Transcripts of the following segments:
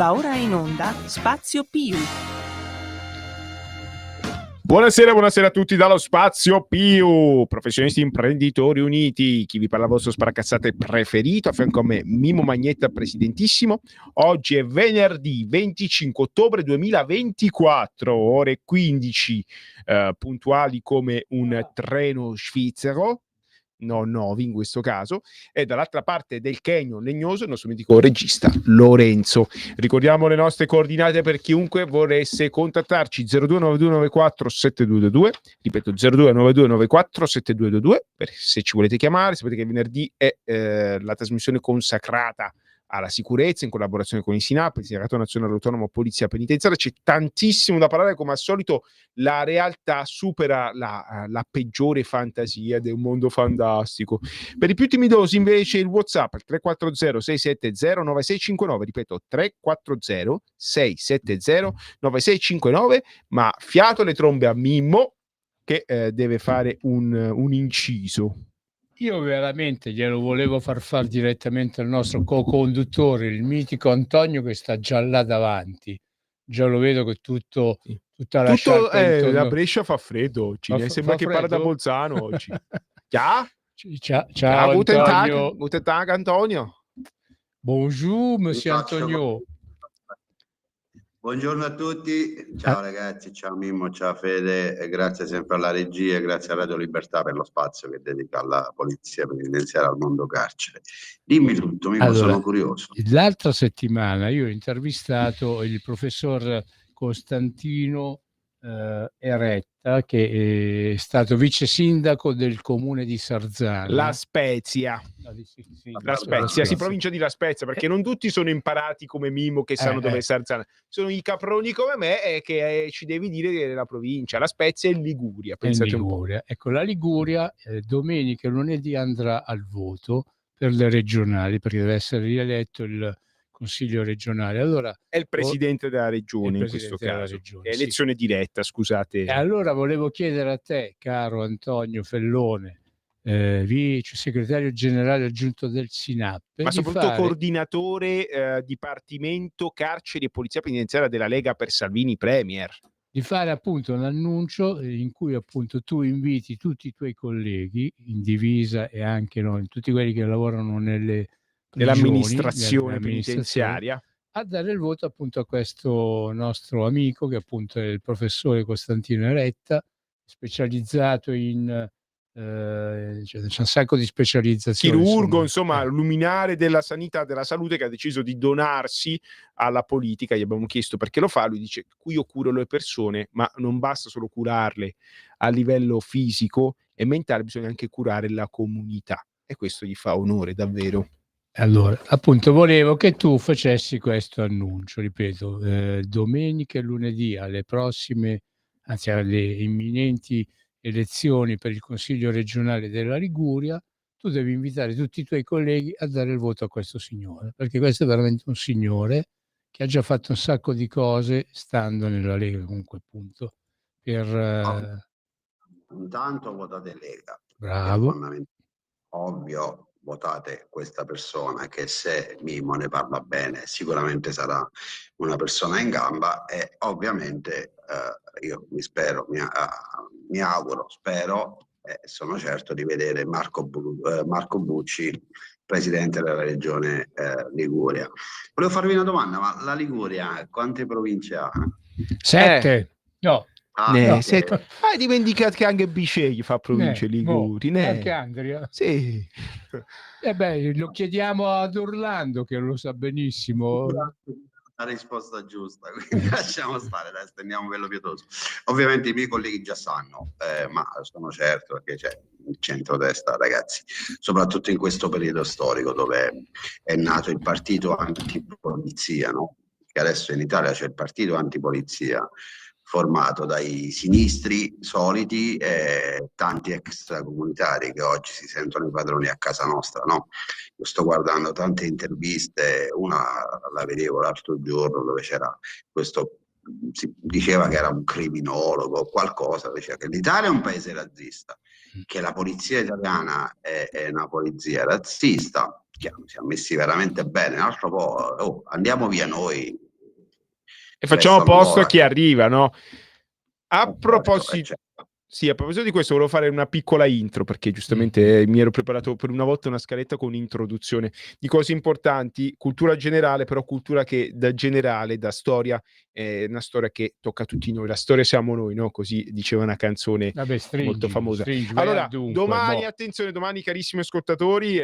Va ora in onda Spazio Più. Buonasera a tutti dallo Spazio Più, professionisti imprenditori uniti, chi vi parla il vostro sparacazzate preferito, a fianco a me Mimo Magnetta, presidentissimo. Oggi è venerdì 25 ottobre 2024, ore 15, puntuali come un treno svizzero, no novi in questo caso, e dall'altra parte del Canyon legnoso il nostro mitico regista Lorenzo. Ricordiamo le nostre coordinate per chiunque volesse contattarci: 0292947222, ripeto 0292947222, per se ci volete chiamare. Sapete che venerdì è la trasmissione consacrata alla sicurezza in collaborazione con il SINAP, il Sindacato Nazionale Autonomo Polizia Penitenziaria. C'è tantissimo da parlare, come al solito la realtà supera la peggiore fantasia di un mondo fantastico. Per i più timidosi invece il WhatsApp al 340 670 9659, ripeto 340 670 9659, ma fiato le trombe a Mimmo che deve fare un inciso. Io veramente glielo volevo far direttamente al nostro co-conduttore, il mitico Antonio, che sta già là davanti. Già lo vedo che tutta la sciarpa intorno... A Brescia fa freddo, sembra che parla da Bolzano oggi. Ciao Antonio. Guten Tag Antonio. Bonjour monsieur Antonio. Buongiorno a tutti, ciao ragazzi, ciao Mimmo, ciao Fede, e grazie sempre alla regia e grazie a Radio Libertà per lo spazio che dedica alla polizia penitenziaria, al mondo carcere. Dimmi tutto, Mimmo, allora, sono curioso. L'altra settimana io ho intervistato il professor Costantino Eretta, che è stato vice sindaco del comune di Sarzana. La Spezia. La Spezia, si provincia di La Spezia, perché non tutti sono imparati come Mimo che sanno dove è Sarzana. Sono i caproni come me che ci devi dire che è la provincia. La Spezia è in Liguria, pensate un po'. Ecco, la Liguria domenica e lunedì andrà al voto per le regionali, perché deve essere rieletto il Consiglio regionale. Allora, è il presidente della regione in questo caso. È elezione diretta, scusate. E allora volevo chiedere a te, caro Antonio Fellone, vice segretario generale aggiunto del SINAP, ma soprattutto coordinatore Dipartimento Carceri e Polizia Penitenziaria della Lega per Salvini Premier, di fare appunto un annuncio in cui appunto tu inviti tutti i tuoi colleghi in divisa e anche tutti quelli che lavorano nell'amministrazione penitenziaria a dare il voto appunto a questo nostro amico, che appunto è il professore Costantino Eretta, specializzato in c'è un sacco di specializzazioni, chirurgo, insomma luminare della sanità, della salute, che ha deciso di donarsi alla politica. Gli abbiamo chiesto perché lo fa, lui dice: qui io curo le persone, ma non basta solo curarle a livello fisico e mentale, bisogna anche curare la comunità, e questo gli fa onore davvero. Allora, appunto, volevo che tu facessi questo annuncio, ripeto, domenica e lunedì alle prossime, anzi alle imminenti elezioni per il Consiglio regionale della Liguria, tu devi invitare tutti i tuoi colleghi a dare il voto a questo signore, perché questo è veramente un signore che ha già fatto un sacco di cose stando nella Lega, comunque, appunto, per... Intanto votate Lega. Bravo. Ovvio, votate questa persona che, se Mimo ne parla bene, sicuramente sarà una persona in gamba, e ovviamente io mi auguro, spero e sono certo di vedere Marco Bucci, presidente della regione Liguria. Volevo farvi una domanda: ma la Liguria quante province ha? 7. No. Hai dimenticato che anche Biceglie fa province Liguri, anche Andria. Sì. Lo chiediamo ad Orlando, che lo sa benissimo. La risposta giusta, quindi lasciamo stare, dai, stendiamo quello pietoso. Ovviamente i miei colleghi già sanno, ma sono certo, perché c'è il centrodestra, ragazzi, soprattutto in questo periodo storico dove è nato il partito antipolizia, no? Che adesso in Italia c'è il partito antipolizia, formato dai sinistri soliti e tanti extracomunitari che oggi si sentono i padroni a casa nostra, no? Io sto guardando tante interviste, una la vedevo l'altro giorno dove c'era questo, si diceva che era un criminologo o qualcosa, diceva che l'Italia è un paese razzista, che la polizia italiana è una polizia razzista, siamo messi veramente bene, un altro po', andiamo via noi, E facciamo Adesso posto a allora, chi arriva, no? A certo, proposito, certo. sì, a proposito di questo, volevo fare una piccola intro perché giustamente mi ero preparato per una volta una scaletta con un'introduzione di cose importanti, cultura generale, però cultura che da generale, da storia, è una storia che tocca a tutti noi. La storia siamo noi, no? Così diceva una canzone Vabbè, molto famosa. stringi, vai al Allora, dunque, domani, boh. attenzione, domani carissimi ascoltatori,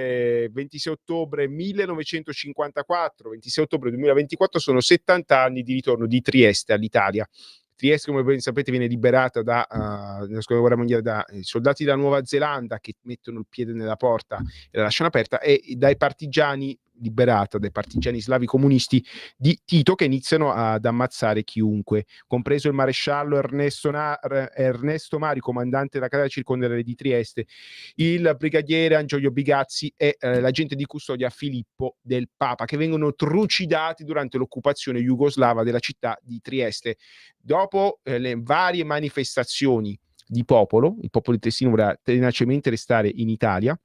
26 ottobre 1954, 26 ottobre 2024 sono 70 anni di ritorno di Trieste all'Italia. Trieste, come ben sapete, viene liberata nella seconda guerra mondiale da soldati della Nuova Zelanda che mettono il piede nella porta e la lasciano aperta, e dai partigiani, liberata dai partigiani slavi comunisti di Tito, che iniziano ad ammazzare chiunque, compreso il maresciallo Ernesto Mari, comandante della casa circondariale di Trieste, il brigadiere Angioio Bigazzi e l'agente di custodia Filippo del Papa, che vengono trucidati durante l'occupazione jugoslava della città di Trieste. Dopo le varie manifestazioni di popolo, il popolo triestino voleva tenacemente restare in Italia,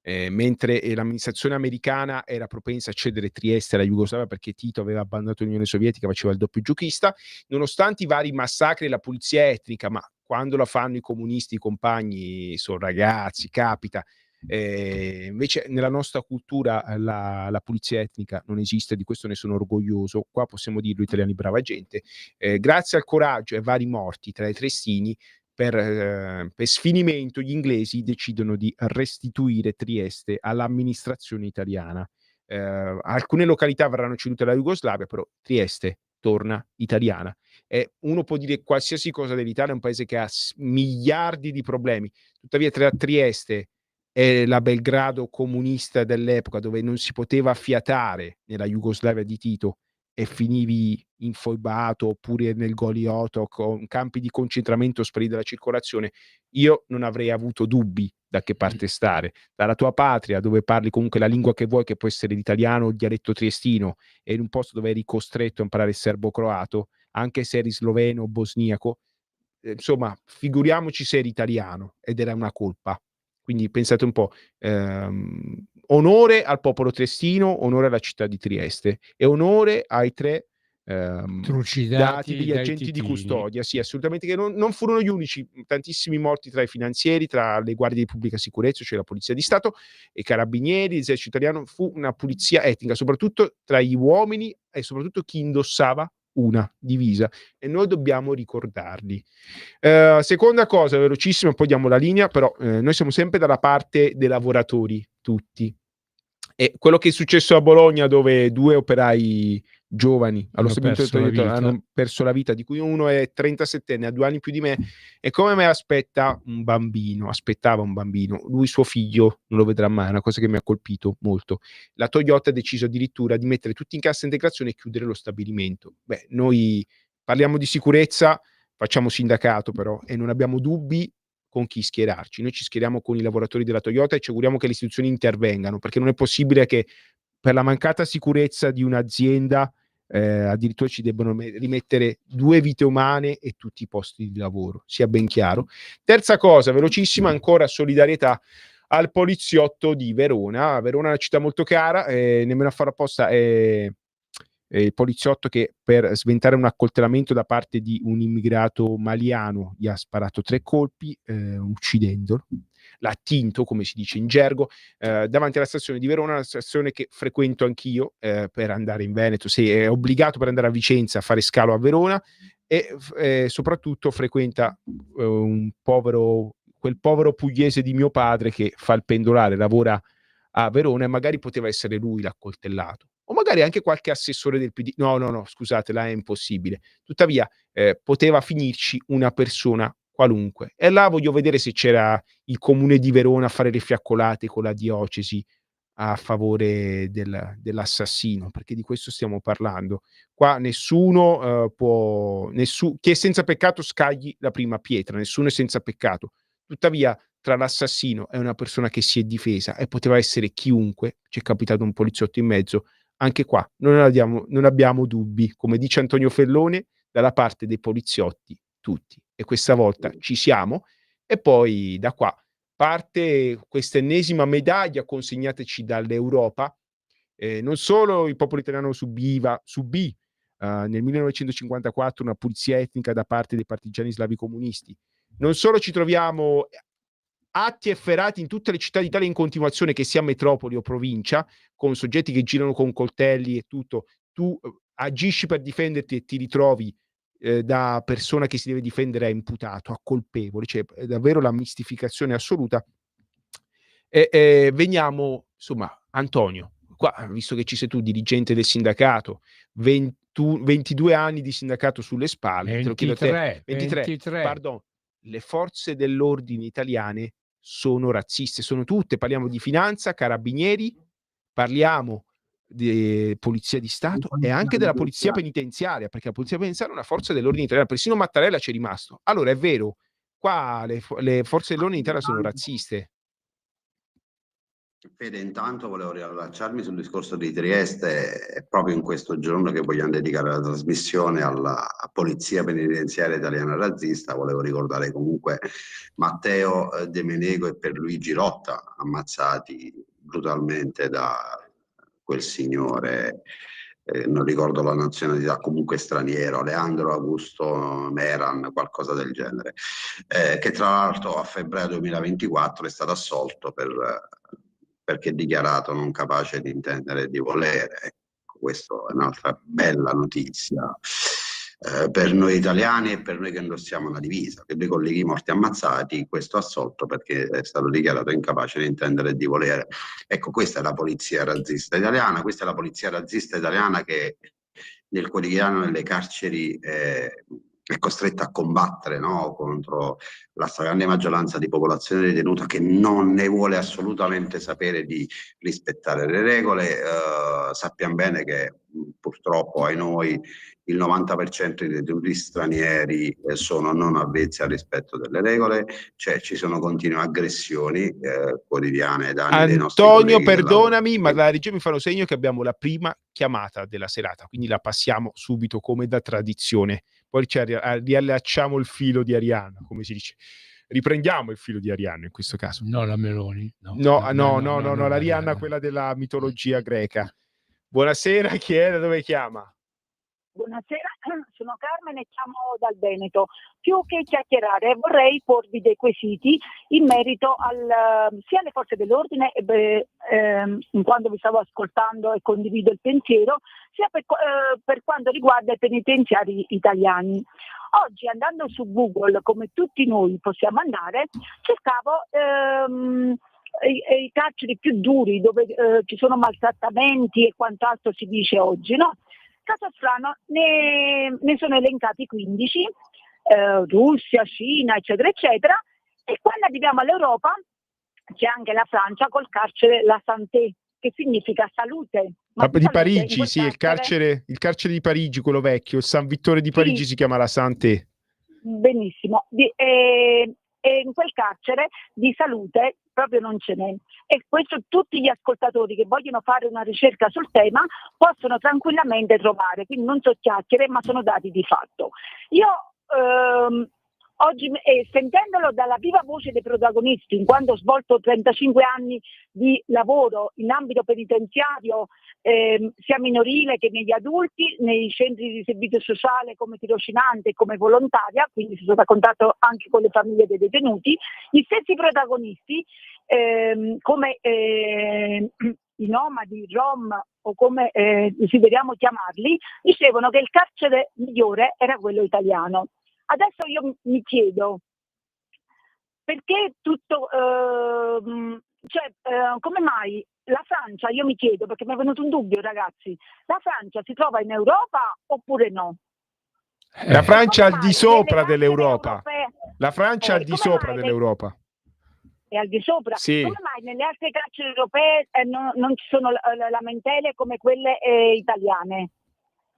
mentre l'amministrazione americana era propensa a cedere Trieste alla Jugoslavia perché Tito aveva abbandonato l'Unione Sovietica, faceva il doppio giochista, nonostante i vari massacri e la pulizia etnica, ma quando la fanno i comunisti, i compagni, sono ragazzi, capita. Invece nella nostra cultura la pulizia etnica non esiste, di questo ne sono orgoglioso. Qua possiamo dirlo, italiani brava gente. Grazie al coraggio e ai vari morti tra i triestini, per sfinimento gli inglesi decidono di restituire Trieste all'amministrazione italiana. Alcune località verranno cedute alla Jugoslavia, però Trieste torna italiana. E uno può dire qualsiasi cosa dell'Italia, è un paese che ha miliardi di problemi, tuttavia tra Trieste e la Belgrado comunista dell'epoca, dove non si poteva fiatare nella Jugoslavia di Tito e finivi infoibato oppure nel Goliotto con campi di concentramento speri della circolazione, io non avrei avuto dubbi da che parte stare. Dalla tua patria, dove parli comunque la lingua che vuoi, che può essere l'italiano o il dialetto triestino, e in un posto dove eri costretto a imparare il serbo-croato, anche se eri sloveno o bosniaco, insomma, figuriamoci se eri italiano, ed era una colpa. Quindi pensate un po', onore al popolo triestino, onore alla città di Trieste e onore ai tre dati Trucidati degli dai agenti di titini. custodia. Sì, assolutamente, che non furono gli unici, tantissimi morti tra i finanzieri, tra le guardie di pubblica sicurezza, cioè la polizia di Stato, e i carabinieri, l'esercito italiano. Fu una pulizia etnica, soprattutto tra gli uomini e soprattutto chi indossava una divisa, e noi dobbiamo ricordarli. Seconda cosa, velocissima, poi diamo la linea, però noi siamo sempre dalla parte dei lavoratori, tutti. E quello che è successo a Bologna, dove due operai giovani allo Hanno stabilimento perso la vita. hanno perso la vita, di cui uno è 37enne, ha 2 anni più di me, e come me aspettava un bambino, lui suo figlio non lo vedrà mai, è una cosa che mi ha colpito molto. La Toyota ha deciso addirittura di mettere tutti in cassa integrazione e chiudere lo stabilimento. Beh, noi parliamo di sicurezza, facciamo sindacato però, e non abbiamo dubbi con chi schierarci. Noi ci schieriamo con i lavoratori della Toyota e ci auguriamo che le istituzioni intervengano, perché non è possibile che per la mancata sicurezza di un'azienda addirittura ci debbano rimettere 2 vite umane e tutti i posti di lavoro, sia ben chiaro. Terza cosa, velocissima, ancora solidarietà al poliziotto di Verona. Verona è una città molto cara, nemmeno a fare apposta, il poliziotto che per sventare un accoltellamento da parte di un immigrato maliano gli ha sparato 3 colpi, uccidendolo. L'ha tinto, come si dice in gergo, davanti alla stazione di Verona, una stazione che frequento anch'io per andare in Veneto. Sì, è obbligato per andare a Vicenza a fare scalo a Verona, e soprattutto frequenta quel povero pugliese di mio padre che fa il pendolare, lavora a Verona, e magari poteva essere lui l'accoltellato, o magari anche qualche assessore del PD. No, scusate, là è impossibile. Tuttavia, poteva finirci una persona qualunque. E là voglio vedere se c'era il comune di Verona a fare le fiaccolate con la diocesi a favore dell'assassino, perché di questo stiamo parlando. Qua nessuno chi è senza peccato scagli la prima pietra, nessuno è senza peccato. Tuttavia, tra l'assassino e una persona che si è difesa, e poteva essere chiunque, c'è capitato un poliziotto in mezzo, anche qua non abbiamo dubbi, come dice Antonio Fellone, dalla parte dei poliziotti tutti. E questa volta ci siamo, e poi da qua parte questa ennesima medaglia consegnateci dall'Europa. Non solo il popolo italiano subì nel 1954 una pulizia etnica da parte dei partigiani slavi comunisti. Non solo ci troviamo atti efferati in tutte le città d'Italia in continuazione, che sia metropoli o provincia, con soggetti che girano con coltelli e tutto, tu agisci per difenderti e ti ritrovi da persona che si deve difendere a imputato, a colpevole, cioè è davvero la mistificazione assoluta. Veniamo, insomma, Antonio, qua, visto che ci sei tu, dirigente del sindacato, 22 anni di sindacato sulle spalle, te lo chiedo a te, 23. Pardon, le forze dell'ordine italiane sono razziste, sono tutte, parliamo di finanza, carabinieri, parliamo di polizia di Stato e anche della polizia penitenziaria, perché la polizia penitenziaria è una forza dell'ordine italiana, persino Mattarella c'è rimasto. Allora è vero, qua le forze dell'ordine italiane sono razziste. Fede, intanto volevo riallacciarmi sul discorso di Trieste. È proprio in questo giorno che vogliamo dedicare la trasmissione alla polizia penitenziaria italiana razzista. Volevo ricordare comunque Matteo De Menego e Pierluigi Rotta, ammazzati brutalmente da quel signore, non ricordo la nazionalità, comunque straniero, Leandro Augusto Meran, qualcosa del genere, che tra l'altro a febbraio 2024 è stato assolto perché è dichiarato non capace di intendere e di volere. Ecco, questa è un'altra bella notizia per noi italiani e per noi che indossiamo una divisa. Per due colleghi morti ammazzati, questo assolto perché è stato dichiarato incapace di intendere e di volere. Ecco, questa è la polizia razzista italiana, questa è la polizia razzista italiana che nel quotidiano nelle carceri è costretta a combattere, no? Contro la stragrande maggioranza di popolazione detenuta che non ne vuole assolutamente sapere di rispettare le regole. Sappiamo bene che purtroppo ai noi il 90% dei detenuti stranieri sono non avvezzi al rispetto delle regole, cioè ci sono continue aggressioni quotidiane da anni dei nostri Antonio, colleghi perdonami, ma la regia mi fa un segno che abbiamo la prima chiamata della serata, quindi la passiamo subito come da tradizione. Poi ci riallacciamo il filo di Arianna, come si dice. Riprendiamo il filo di Arianna in questo caso. No, la Meloni. No, la Arianna, quella della mitologia greca. Buonasera, chi è? Da dove chiama? Buonasera, sono Carmen e chiamo dal Veneto. Più che chiacchierare vorrei porvi dei quesiti in merito sia alle forze dell'ordine, in quanto vi stavo ascoltando e condivido il pensiero, sia per quanto riguarda i penitenziari italiani. Oggi andando su Google, come tutti noi possiamo andare, cercavo i carceri più duri dove ci sono maltrattamenti e quant'altro si dice oggi, no? Caso strano, ne sono elencati 15, Russia, Cina, eccetera, eccetera, e quando arriviamo all'Europa c'è anche la Francia col carcere La Santé, che significa salute. Ma di Parigi, sì, il carcere di Parigi, quello vecchio, il San Vittore di Parigi sì. Si chiama La Santé. Benissimo, e in quel carcere di salute proprio non ce n'è, e questo tutti gli ascoltatori che vogliono fare una ricerca sul tema possono tranquillamente trovare, quindi non so chiacchiere ma sono dati di fatto. Io oggi, sentendolo dalla viva voce dei protagonisti, in quanto ho svolto 35 anni di lavoro in ambito penitenziario, sia minorile che negli adulti, nei centri di servizio sociale come tirocinante e come volontaria, quindi sono a contatto anche con le famiglie dei detenuti, gli stessi protagonisti, come i nomadi, i rom o come desideriamo chiamarli, dicevano che il carcere migliore era quello italiano. Adesso io mi chiedo perché tutto, come mai la Francia, io mi chiedo, perché mi è venuto un dubbio ragazzi, la Francia si trova in Europa oppure no? La Francia al di sopra dell'Europa. La Francia al di sopra dell'Europa. È al di sopra? Sì. Come mai nelle altre carceri europee non ci sono lamentele come quelle italiane?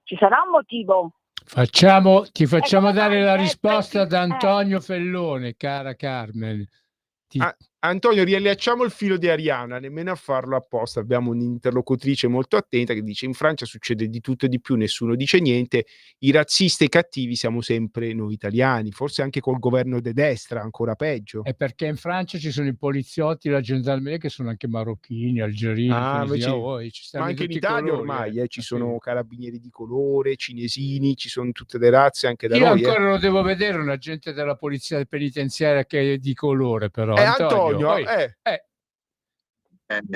Ci sarà un motivo? Ti facciamo dare la risposta da Antonio Fellone, cara Carmen. Antonio, riallacciamo il filo di Arianna, nemmeno a farlo apposta. Abbiamo un'interlocutrice molto attenta che dice: in Francia succede di tutto e di più, nessuno dice niente, i razzisti e i cattivi siamo sempre noi italiani, forse anche col governo de destra, ancora peggio. È perché in Francia ci sono i poliziotti, la gendarmeria che sono anche marocchini, algerini, tunisini, ci Ma stanno anche in tutti i Italia colori, ormai ci sì. sono carabinieri di colore, cinesini, ci sono tutte le razze anche da Io noi. ancora lo devo vedere un agente della polizia penitenziaria che è di colore, però. Antonio, poi,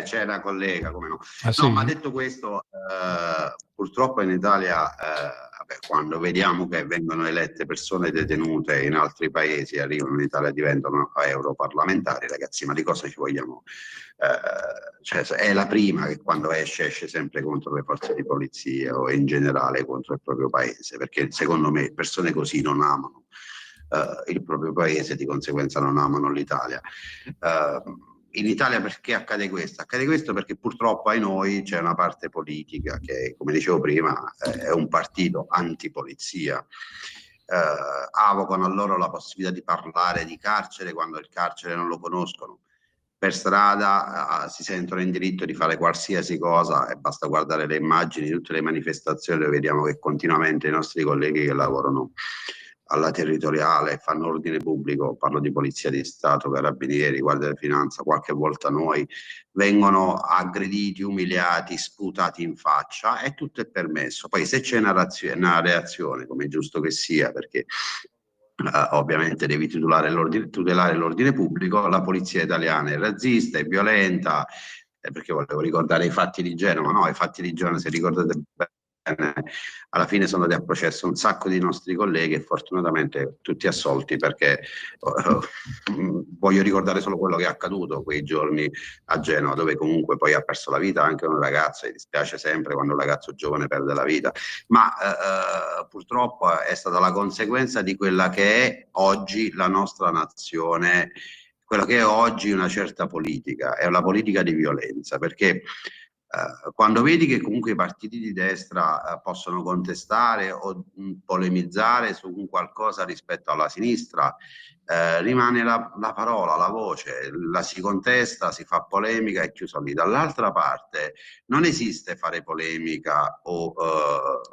c'è una collega, come no. Ah, sì? No, ma detto questo, purtroppo in Italia, quando vediamo che vengono elette persone detenute in altri paesi, arrivano in Italia e diventano europarlamentari, ragazzi, ma di cosa ci vogliamo? Cioè, è la prima che quando esce sempre contro le forze di polizia o in generale contro il proprio paese, perché secondo me persone così non amano il proprio paese, di conseguenza non amano l'Italia. In Italia perché accade questo? Accade questo perché purtroppo ai noi c'è una parte politica che, come dicevo prima, è un partito antipolizia. Avocano a loro la possibilità di parlare di carcere quando il carcere non lo conoscono. Per strada si sentono in diritto di fare qualsiasi cosa e basta guardare le immagini di tutte le manifestazioni dove vediamo che continuamente i nostri colleghi che lavorano alla territoriale, fanno ordine pubblico, parlo di polizia di Stato, carabinieri, guardia di finanza, qualche volta noi, vengono aggrediti, umiliati, sputati in faccia e tutto è permesso. Poi se c'è una reazione, come è giusto che sia, perché ovviamente devi tutelare l'ordine pubblico, la polizia italiana è razzista, è violenta, perché volevo ricordare i fatti di Genova, no? I fatti di Genova, se ricordate bene, alla fine sono andati a processo un sacco di nostri colleghi e fortunatamente tutti assolti, perché voglio ricordare solo quello che è accaduto quei giorni a Genova, dove comunque poi ha perso la vita anche un ragazzo, e dispiace sempre quando un ragazzo giovane perde la vita, ma purtroppo è stata la conseguenza di quella che è oggi la nostra nazione, quella che è oggi una certa politica, è una politica di violenza, perché quando vedi che comunque i partiti di destra possono contestare o polemizzare su un qualcosa rispetto alla sinistra, rimane la parola, la voce, la si contesta, si fa polemica e chiuso lì. Dall'altra parte non esiste fare polemica o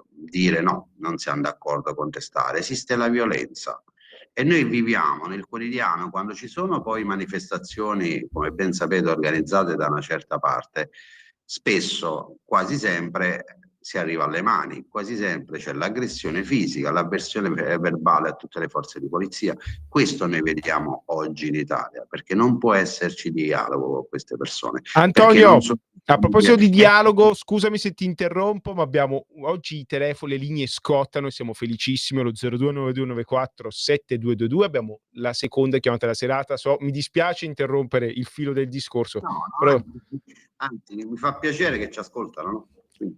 dire no, non siamo d'accordo, contestare, esiste la violenza. E noi viviamo nel quotidiano, quando ci sono poi manifestazioni, come ben sapete, organizzate da una certa parte, spesso, quasi sempre, si arriva alle mani, quasi sempre c'è l'aggressione fisica, l'avversione verbale a tutte le forze di polizia. Questo noi vediamo oggi in Italia, perché non può esserci dialogo con queste persone. Antonio, a proposito di dialogo, scusami se ti interrompo, ma abbiamo oggi i telefoni, le linee scottano e siamo felicissimi, allo 0292947222, abbiamo la seconda chiamata della serata. Mi dispiace interrompere il filo del discorso, no, però... anzi, mi fa piacere che ci ascoltano, no?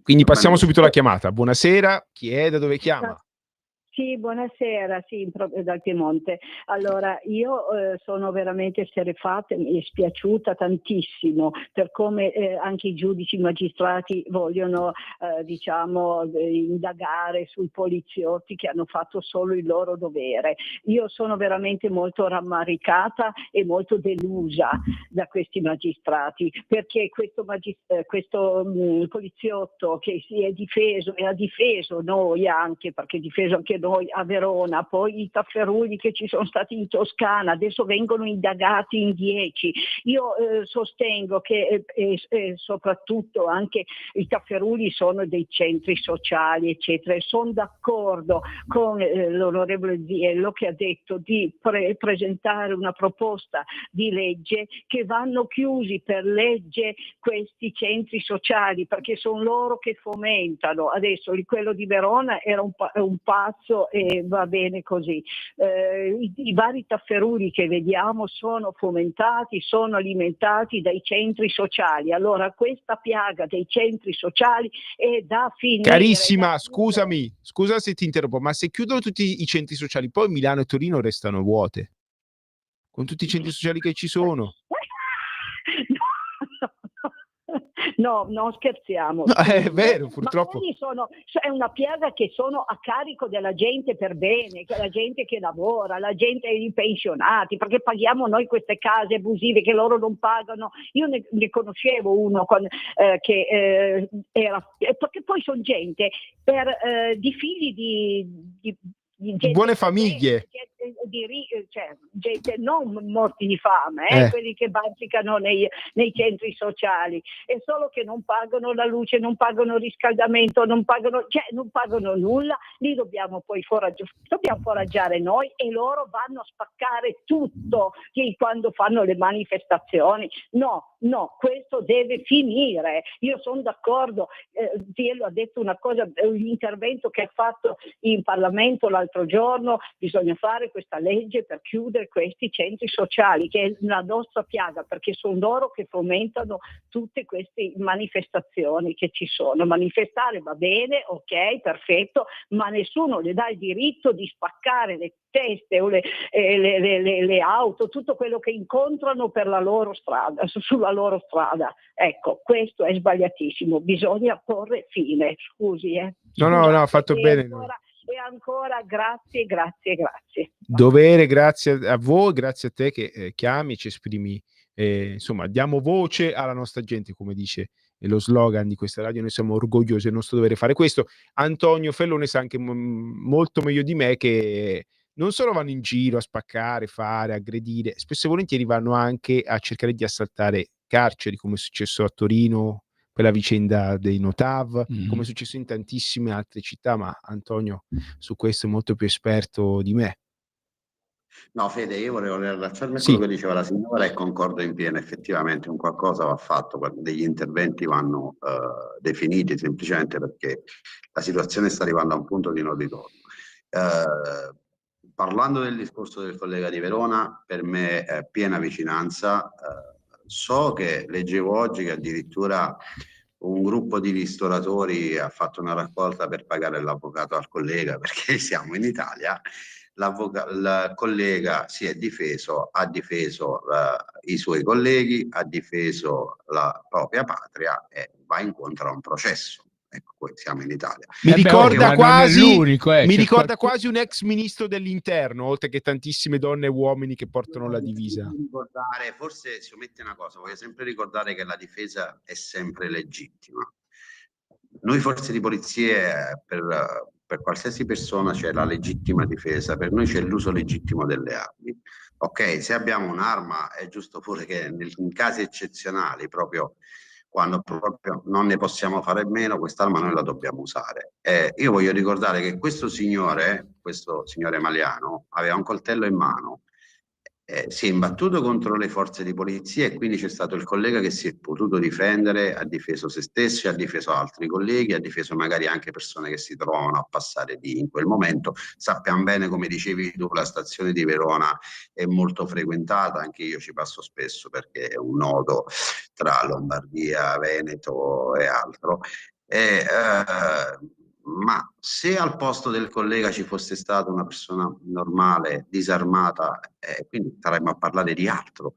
Quindi passiamo subito alla chiamata. Buonasera, chi è, da dove chiama? Sì, buonasera, sì, proprio dal Piemonte. Allora, io sono veramente esterrefatta e spiaciuta tantissimo per come anche i giudici, i magistrati vogliono, indagare sui poliziotti che hanno fatto solo il loro dovere. Io sono veramente molto rammaricata e molto delusa da questi magistrati, perché questo poliziotto che si è difeso e ha difeso noi anche, perché ha difeso anche noi a Verona, poi i tafferugli che ci sono stati in Toscana, adesso vengono indagati in 10. Io sostengo che soprattutto anche i tafferugli sono dei centri sociali, eccetera, e sono d'accordo con l'onorevole Ziello che ha detto di presentare una proposta di legge che vanno chiusi per legge questi centri sociali, perché sono loro che fomentano. Adesso quello di Verona era un pazzo e va bene così. I vari tafferugli che vediamo sono fomentati, sono alimentati dai centri sociali. Allora questa piaga dei centri sociali è da finire. Carissima, scusa se ti interrompo, ma se chiudono tutti i centri sociali, poi Milano e Torino restano vuote, con tutti i centri sociali che ci sono. No, non scherziamo. No, è vero, purtroppo. Ma è una piaga che sono a carico della gente per bene, che la gente che lavora, la gente i pensionati, perché paghiamo noi queste case abusive che loro non pagano. Io ne conoscevo uno che era, perché poi sono gente di figli di gente buone famiglie, gente non morti di fame, quelli che bancicano nei centri sociali, è solo che non pagano la luce, non pagano il riscaldamento, non pagano nulla. Li dobbiamo poi foraggiare noi, e loro vanno a spaccare tutto quando fanno le manifestazioni. No, questo deve finire. Io sono d'accordo. Ziello ha detto una cosa, un intervento che ha fatto in Parlamento l'altro giorno: bisogna fare questa legge per chiudere questi centri sociali, che è la nostra piaga, perché sono loro che fomentano tutte queste manifestazioni che ci sono. Manifestare va bene, ok, perfetto, ma nessuno le dà il diritto di spaccare le teste o le auto, tutto quello che incontrano per la loro strada, sulla loro strada. Ecco, questo è sbagliatissimo, bisogna porre fine. Scusi, No, ha fatto bene. E ancora grazie. Dovere, grazie a voi, grazie a te che chiami, ci esprimi, insomma, diamo voce alla nostra gente, come dice lo slogan di questa radio. Noi siamo orgogliosi, è il nostro dovere fare questo. Antonio Fellone sa anche molto meglio di me che non solo vanno in giro a spaccare, fare, aggredire, spesso e volentieri vanno anche a cercare di assaltare carceri, come è successo a Torino per la vicenda dei Notav, come è successo in tantissime altre città, ma Antonio su questo è molto più esperto di me. No, Fede, io volevo riallacciarmi a quello che diceva la signora, e concordo in pieno. Effettivamente un qualcosa va fatto, degli interventi vanno definiti, semplicemente perché la situazione sta arrivando a un punto di non ritorno. Parlando del discorso del collega di Verona, per me è piena vicinanza. So che leggevo oggi che addirittura un gruppo di ristoratori ha fatto una raccolta per pagare l'avvocato al collega, perché siamo in Italia. Il collega si è difeso, ha difeso i suoi colleghi, ha difeso la propria patria e va incontro a un processo. Ecco, poi siamo in Italia. Mi ricorda quasi un ex ministro dell'interno, oltre che tantissime donne e uomini che portano la divisa. Forse si omette una cosa: voglio sempre ricordare che la difesa è sempre legittima. Noi forze di polizia, per qualsiasi persona c'è la legittima difesa, per noi c'è l'uso legittimo delle armi. Ok, se abbiamo un'arma è giusto pure che in casi eccezionali, proprio quando proprio non ne possiamo fare meno, quest'arma noi la dobbiamo usare. Io voglio ricordare che questo signore Maliano, aveva un coltello in mano, si è imbattuto contro le forze di polizia, e quindi c'è stato il collega che si è potuto difendere, ha difeso se stesso, ha difeso altri colleghi, ha difeso magari anche persone che si trovavano a passare lì in quel momento. Sappiamo bene, come dicevi tu, la stazione di Verona è molto frequentata, anche io ci passo spesso perché è un nodo tra Lombardia, Veneto e altro. Ma se al posto del collega ci fosse stata una persona normale, disarmata, quindi staremmo a parlare di altro.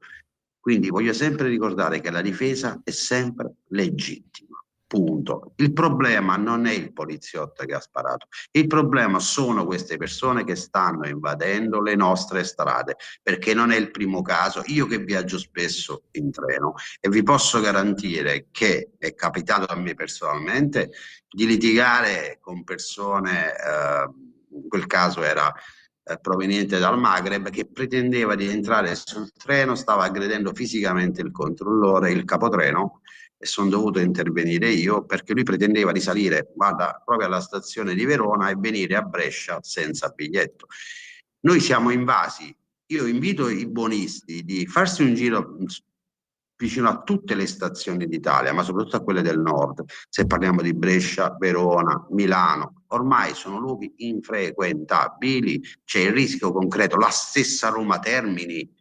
Quindi voglio sempre ricordare che la difesa è sempre legittima, punto. Il problema non è il poliziotto che ha sparato, il problema sono queste persone che stanno invadendo le nostre strade, perché non è il primo caso. Io che viaggio spesso in treno, e vi posso garantire che è capitato a me personalmente di litigare con persone, in quel caso era proveniente dal Maghreb, che pretendeva di entrare sul treno, stava aggredendo fisicamente il controllore, il capotreno, e sono dovuto intervenire io, perché lui pretendeva di salire, proprio alla stazione di Verona e venire a Brescia senza biglietto. Noi siamo invasi. Io invito i buonisti di farsi un giro vicino a tutte le stazioni d'Italia, ma soprattutto a quelle del nord. Se parliamo di Brescia, Verona, Milano, ormai sono luoghi infrequentabili, c'è il rischio concreto. La stessa Roma Termini,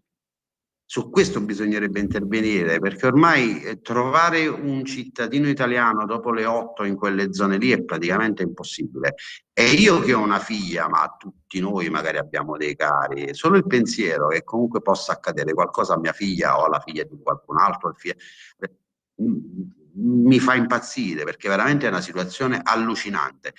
su questo bisognerebbe intervenire, perché ormai trovare un cittadino italiano dopo le 8 in quelle zone lì è praticamente impossibile. E io che ho una figlia, ma tutti noi magari abbiamo dei cari, solo il pensiero che comunque possa accadere qualcosa a mia figlia o alla figlia di qualcun altro, mi fa impazzire, perché veramente è una situazione allucinante.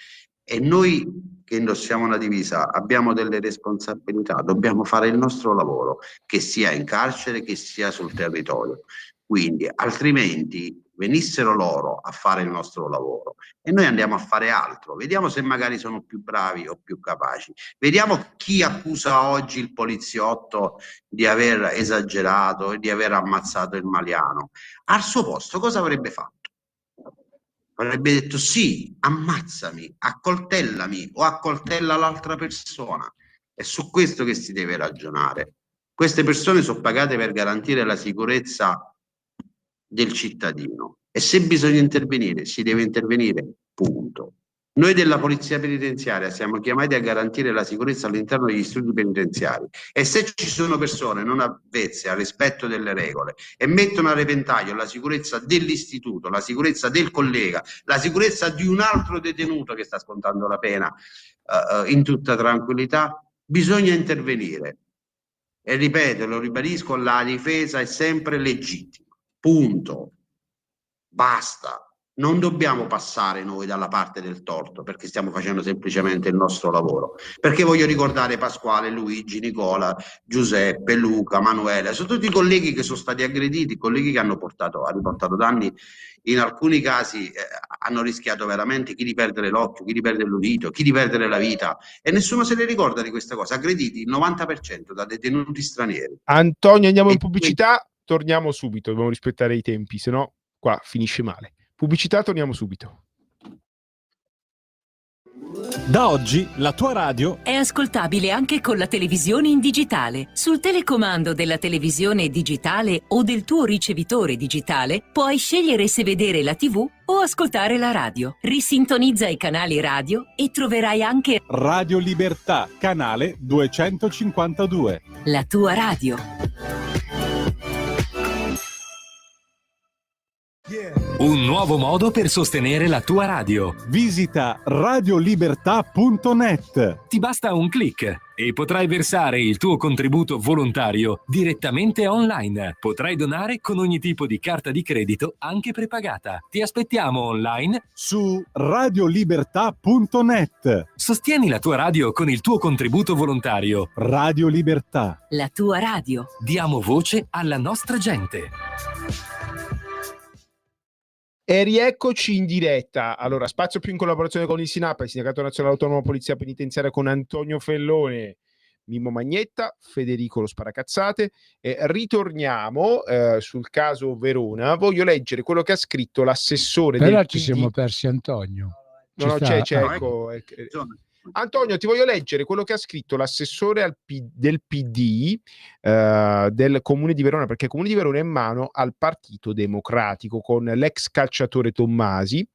E noi che indossiamo una divisa abbiamo delle responsabilità, dobbiamo fare il nostro lavoro, che sia in carcere, che sia sul territorio. Quindi, altrimenti venissero loro a fare il nostro lavoro e noi andiamo a fare altro. Vediamo se magari sono più bravi o più capaci. Vediamo chi accusa oggi il poliziotto di aver esagerato e di aver ammazzato il Maliano. Al suo posto cosa avrebbe fatto? Avrebbe detto sì, ammazzami, accoltellami o accoltella l'altra persona. È su questo che si deve ragionare. Queste persone sono pagate per garantire la sicurezza del cittadino e se bisogna intervenire, si deve intervenire, punto. Noi della Polizia Penitenziaria siamo chiamati a garantire la sicurezza all'interno degli istituti penitenziari e se ci sono persone non avvezze al rispetto delle regole e mettono a repentaglio la sicurezza dell'istituto, la sicurezza del collega, la sicurezza di un altro detenuto che sta scontando la pena in tutta tranquillità, bisogna intervenire. E ripeto, lo ribadisco, la difesa è sempre legittima. Punto. Basta. Non dobbiamo passare noi dalla parte del torto perché stiamo facendo semplicemente il nostro lavoro. Perché voglio ricordare Pasquale, Luigi, Nicola, Giuseppe, Luca, Manuele, sono tutti colleghi che sono stati aggrediti, colleghi che hanno riportato danni, in alcuni casi hanno rischiato veramente chi di perdere l'occhio, chi di perdere l'udito, chi di perdere la vita e nessuno se ne ricorda di questa cosa. Aggrediti il 90% da detenuti stranieri. Antonio, andiamo in pubblicità, torniamo subito, dobbiamo rispettare i tempi, se no qua finisce male. Pubblicità, torniamo subito. Da oggi la tua radio è ascoltabile anche con la televisione in digitale. Sul telecomando della televisione digitale o del tuo ricevitore digitale puoi scegliere se vedere la TV o ascoltare la radio. Risintonizza i canali radio e troverai anche Radio Libertà, canale 252. la tua radio. Un nuovo modo per sostenere la tua radio. Visita radiolibertà.net. Ti basta un click e potrai versare il tuo contributo volontario direttamente online. Potrai donare con ogni tipo di carta di credito, anche prepagata. Ti aspettiamo online su radiolibertà.net. Sostieni la tua radio con il tuo contributo volontario. Radio Libertà. La tua radio. Diamo voce alla nostra gente. E rieccoci in diretta. Allora, spazio più in collaborazione con il SINAP, il Sindacato Nazionale Autonomo Polizia Penitenziaria, con Antonio Fellone, Mimmo Magnetta, Federico Lo Sparacazzate. Ritorniamo sul caso Verona. Voglio leggere quello che ha scritto l'assessore Però del ci PD. siamo persi Antonio. No, c'è, ecco. Antonio, ti voglio leggere quello che ha scritto l'assessore del PD del Comune di Verona, perché il Comune di Verona è in mano al Partito Democratico con l'ex calciatore Tommasi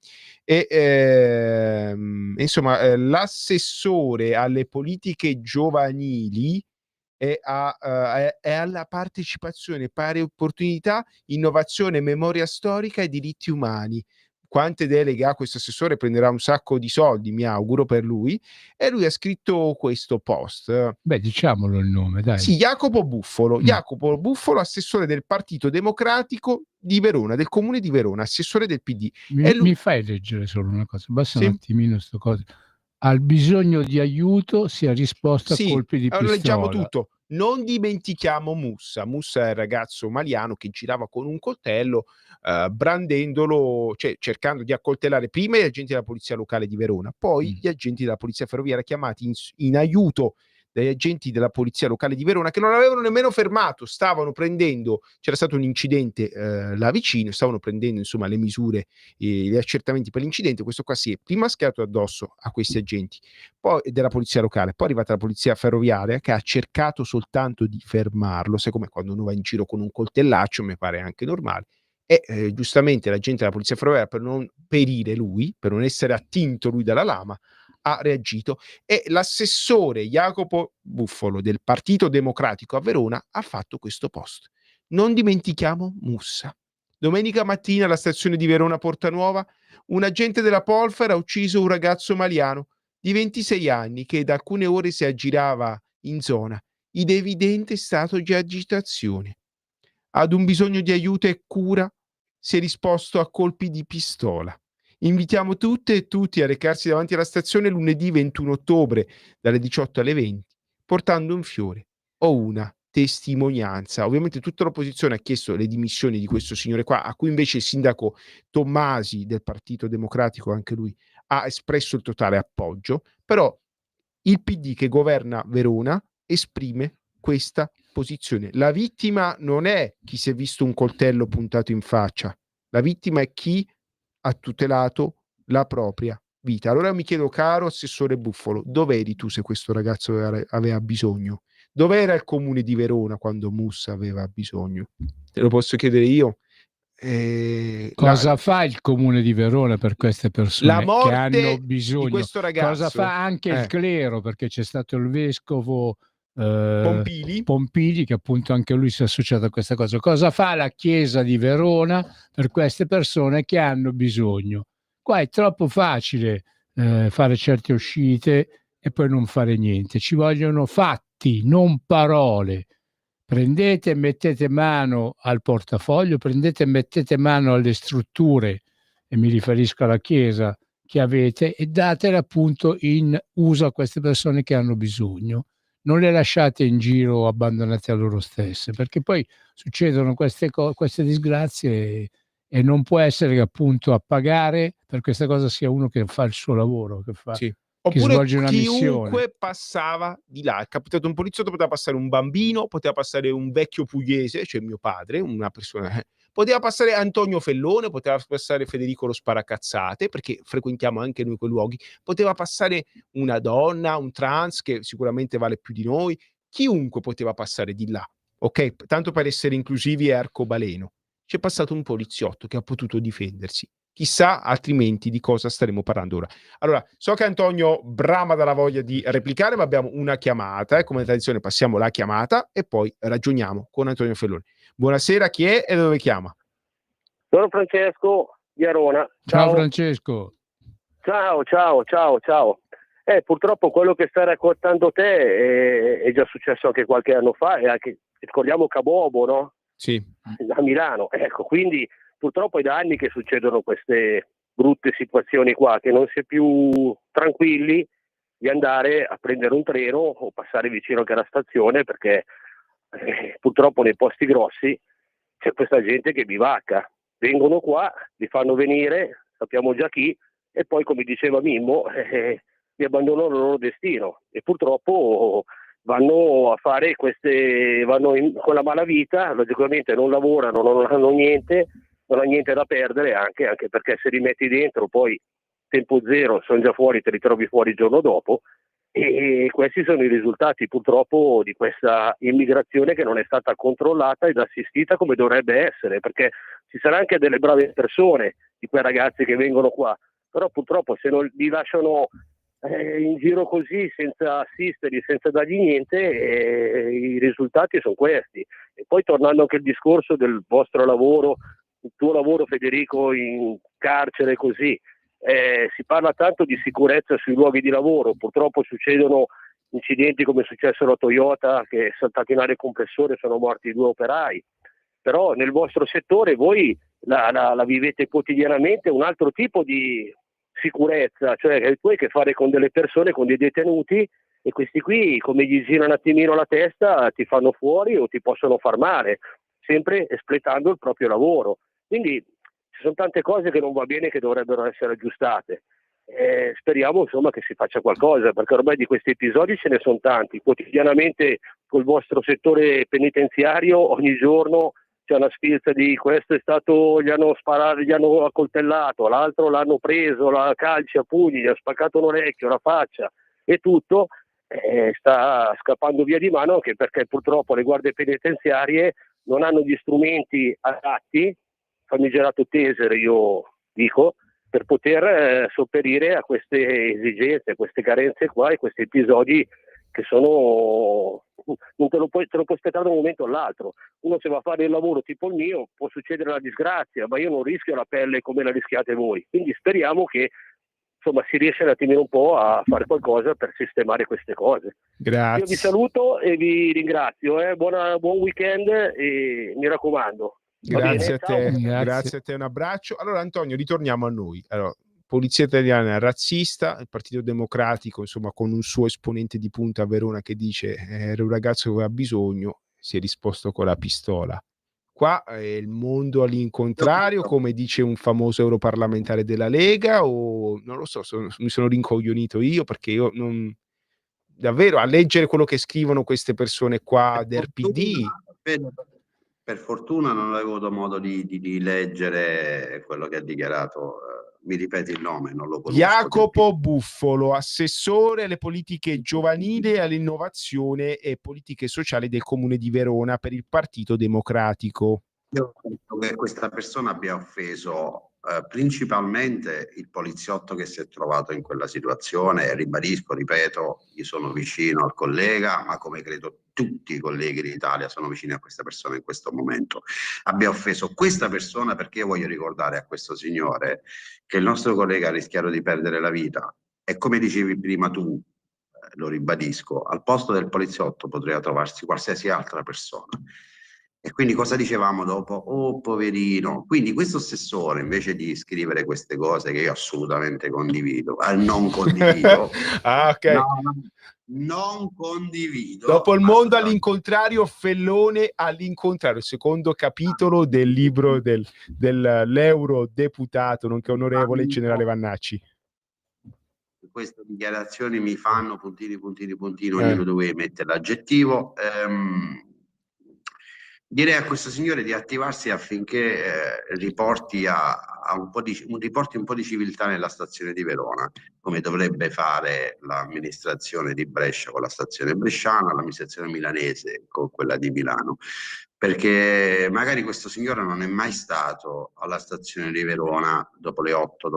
e insomma l'assessore alle politiche giovanili è alla partecipazione, pari opportunità, innovazione, memoria storica e diritti umani. Quante deleghe ha questo assessore? Prenderà un sacco di soldi, mi auguro, per lui. E lui ha scritto questo post. Beh, diciamolo il nome, dai. Sì, Jacopo Buffolo. Jacopo Buffolo, assessore del Partito Democratico di Verona, del Comune di Verona, assessore del PD. Mi fai leggere solo una cosa? Basta un attimino sto cosa. Al bisogno di aiuto si è risposto a colpi di pistola. Leggiamo tutto. Non dimentichiamo Mussa. Mussa è il ragazzo maliano che girava con un coltello, brandendolo, cioè cercando di accoltellare prima gli agenti della polizia locale di Verona, poi gli agenti della polizia ferroviaria chiamati in aiuto dagli agenti della polizia locale di Verona, che non avevano nemmeno fermato, stavano prendendo, c'era stato un incidente là vicino, stavano prendendo insomma le misure, gli accertamenti per l'incidente. Questo qua si è prima schierato addosso a questi agenti poi della polizia locale, poi è arrivata la polizia ferroviaria che ha cercato soltanto di fermarlo, sai come quando uno va in giro con un coltellaccio, mi pare anche normale, e giustamente l'agente della polizia ferroviaria, per non perire lui, per non essere attinto lui dalla lama, ha reagito, e l'assessore Jacopo Buffolo del Partito Democratico a Verona ha fatto questo post. Non dimentichiamo Mussa. Domenica mattina alla stazione di Verona Portanuova un agente della Polfer ha ucciso un ragazzo maliano di 26 anni che da alcune ore si aggirava in zona in evidente stato di agitazione. Ad un bisogno di aiuto e cura si è risposto a colpi di pistola. Invitiamo tutte e tutti a recarsi davanti alla stazione lunedì 21 ottobre dalle 18 alle 20, portando un fiore o una testimonianza. Ovviamente tutta l'opposizione ha chiesto le dimissioni di questo signore qua, a cui invece il sindaco Tommasi del Partito Democratico, anche lui, ha espresso il totale appoggio, però il PD che governa Verona esprime questa posizione. La vittima non è chi si è visto un coltello puntato in faccia, la vittima è chi ha tutelato la propria vita. Allora mi chiedo, caro assessore Buffolo, dov'eri tu se questo ragazzo aveva bisogno? Dov'era il comune di Verona quando Mussa aveva bisogno? Te lo posso chiedere io? Cosa fa il comune di Verona per queste persone la morte che hanno di bisogno? questo ragazzo? Cosa fa anche il clero? Perché c'è stato il vescovo Pompili, che appunto anche lui si è associato a questa cosa. Cosa fa la Chiesa di Verona per queste persone che hanno bisogno? Qua è troppo facile fare certe uscite e poi non fare niente. Ci vogliono fatti, non parole. Prendete e mettete mano al portafoglio, prendete e mettete mano alle strutture, e mi riferisco alla Chiesa che avete, e datele appunto in uso a queste persone che hanno bisogno. Non le lasciate in giro abbandonate a loro stesse, perché poi succedono queste disgrazie e non può essere che appunto a pagare per questa cosa sia uno che fa il suo lavoro, che fa... Sì. Che Oppure svolge una chiunque missione. passava di là. È capitato un poliziotto, poteva passare un bambino, poteva passare un vecchio pugliese, cioè mio padre, una persona, poteva passare Antonio Fellone, poteva passare Federico lo Sparacazzate, perché frequentiamo anche noi quei luoghi, poteva passare una donna, un trans che sicuramente vale più di noi, chiunque poteva passare di là, ok? Tanto per essere inclusivi e arcobaleno. C'è passato un poliziotto che ha potuto difendersi. Chissà altrimenti di cosa staremo parlando ora. Allora, so che Antonio brama dalla voglia di replicare, ma abbiamo una chiamata, come tradizione passiamo la chiamata e poi ragioniamo con Antonio Fellone. Buonasera, chi è e da dove chiama? Sono Francesco di Arona. Ciao Francesco. Ciao. Purtroppo quello che stai raccontando te è già successo anche qualche anno fa, e anche, ricordiamo Cabobo, no? Sì. A Milano, ecco, quindi purtroppo è da anni che succedono queste brutte situazioni qua, che non si è più tranquilli di andare a prendere un treno o passare vicino anche alla stazione, perché purtroppo nei posti grossi c'è questa gente che bivacca. Vengono qua, li fanno venire, sappiamo già chi, e poi, come diceva Mimmo, li abbandonano il loro destino, e purtroppo vanno a fare con la malavita, logicamente non lavorano, non hanno niente da perdere, anche perché se li metti dentro poi tempo zero, sono già fuori, te li trovi fuori il giorno dopo, e questi sono i risultati purtroppo di questa immigrazione che non è stata controllata ed assistita come dovrebbe essere, perché ci saranno anche delle brave persone di quei ragazzi che vengono qua, però purtroppo se non li lasciano in giro così, senza assisterli, senza dargli niente, i risultati sono questi. E poi, tornando anche al discorso del vostro lavoro, il tuo lavoro, Federico, in carcere, così, si parla tanto di sicurezza sui luoghi di lavoro. Purtroppo succedono incidenti come è successo alla Toyota, che è saltato in aria il compressore, sono morti 2 operai, però nel vostro settore voi la vivete quotidianamente un altro tipo di sicurezza, cioè tu hai a che fare con delle persone, con dei detenuti, e questi qui, come gli gira un attimino la testa, ti fanno fuori o ti possono far male, sempre espletando il proprio lavoro. Quindi ci sono tante cose che non va bene, che dovrebbero essere aggiustate. Speriamo insomma che si faccia qualcosa, perché ormai di questi episodi ce ne sono tanti. Quotidianamente col vostro settore penitenziario ogni giorno c'è una sfilza di questo è stato, gli hanno sparato, gli hanno accoltellato, l'altro l'hanno preso, la calci a pugni, gli ha spaccato un orecchio, la faccia e tutto, sta scappando via di mano, anche perché purtroppo le guardie penitenziarie non hanno gli strumenti adatti, famigerato taser io dico, per poter sopperire a queste esigenze, a queste carenze qua e questi episodi che sono, non te lo puoi aspettare da un momento all'altro. Uno, se va a fare il lavoro tipo il mio, può succedere una disgrazia, ma io non rischio la pelle come la rischiate voi, quindi speriamo che insomma si riesca un attimino un po' a fare qualcosa per sistemare queste cose. Grazie. Io vi saluto e vi ringrazio, buon weekend, e mi raccomando, Grazie a te, Grazie. grazie a te, un abbraccio. Allora Antonio, ritorniamo a noi. Allora, Polizia Italiana razzista, il Partito Democratico, insomma, con un suo esponente di punta a Verona che dice era un ragazzo che aveva bisogno, si è risposto con la pistola. Qua è il mondo all'incontrario, come dice un famoso europarlamentare della Lega, o non lo so, mi sono rincoglionito io, perché io non... Davvero, a leggere quello che scrivono queste persone qua del PD... Per fortuna non avevo avuto modo di leggere quello che ha dichiarato. Mi ripeti il nome, non lo conosco. Jacopo Buffolo, assessore alle politiche giovanili, all'innovazione e politiche sociali del Comune di Verona per il Partito Democratico. Io penso che questa persona abbia offeso principalmente il poliziotto che si è trovato in quella situazione. Ribadisco, ripeto, io sono vicino al collega, ma come credo tutti i colleghi d'Italia sono vicini a questa persona in questo momento. Abbia offeso questa persona perché io voglio ricordare a questo signore che il nostro collega ha rischiato di perdere la vita e, come dicevi prima tu, lo ribadisco, al posto del poliziotto poteva trovarsi qualsiasi altra persona. E quindi cosa dicevamo dopo? Oh, poverino. Quindi questo assessore, invece di scrivere queste cose che io assolutamente condivido, non condivido, ok. Non condivido. Dopo il mondo all'incontrario, Fellone all'incontrario, il secondo capitolo del libro dell'eurodeputato, nonché onorevole generale Vannacci. Queste dichiarazioni mi fanno puntini, ognuno dove mette l'aggettivo. Direi a questo signore di attivarsi affinché riporti un po' di civiltà nella stazione di Verona, come dovrebbe fare l'amministrazione di Brescia con la stazione bresciana, l'amministrazione milanese con quella di Milano, perché magari questo signore non è mai stato alla stazione di Verona dopo le 8,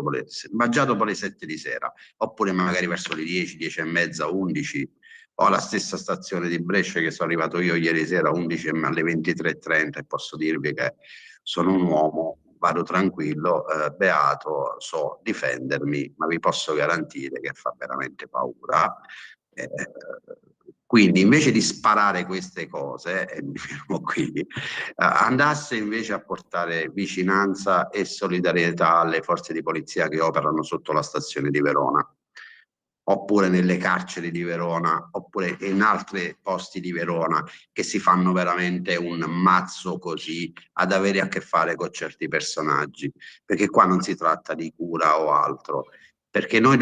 ma già dopo le 7 di sera, oppure magari verso le 10, 10 e mezza, 11. Ho la stessa stazione di Brescia che sono arrivato io ieri sera 11 alle 23:30 e posso dirvi che sono un uomo, vado tranquillo, beato, so difendermi, ma vi posso garantire che fa veramente paura. Quindi invece di sparare queste cose, e mi fermo qui, andasse invece a portare vicinanza e solidarietà alle forze di polizia che operano sotto la stazione di Verona, oppure nelle carceri di Verona, oppure in altri posti di Verona, che si fanno veramente un mazzo così ad avere a che fare con certi personaggi, perché qua non si tratta di cura o altro, perché noi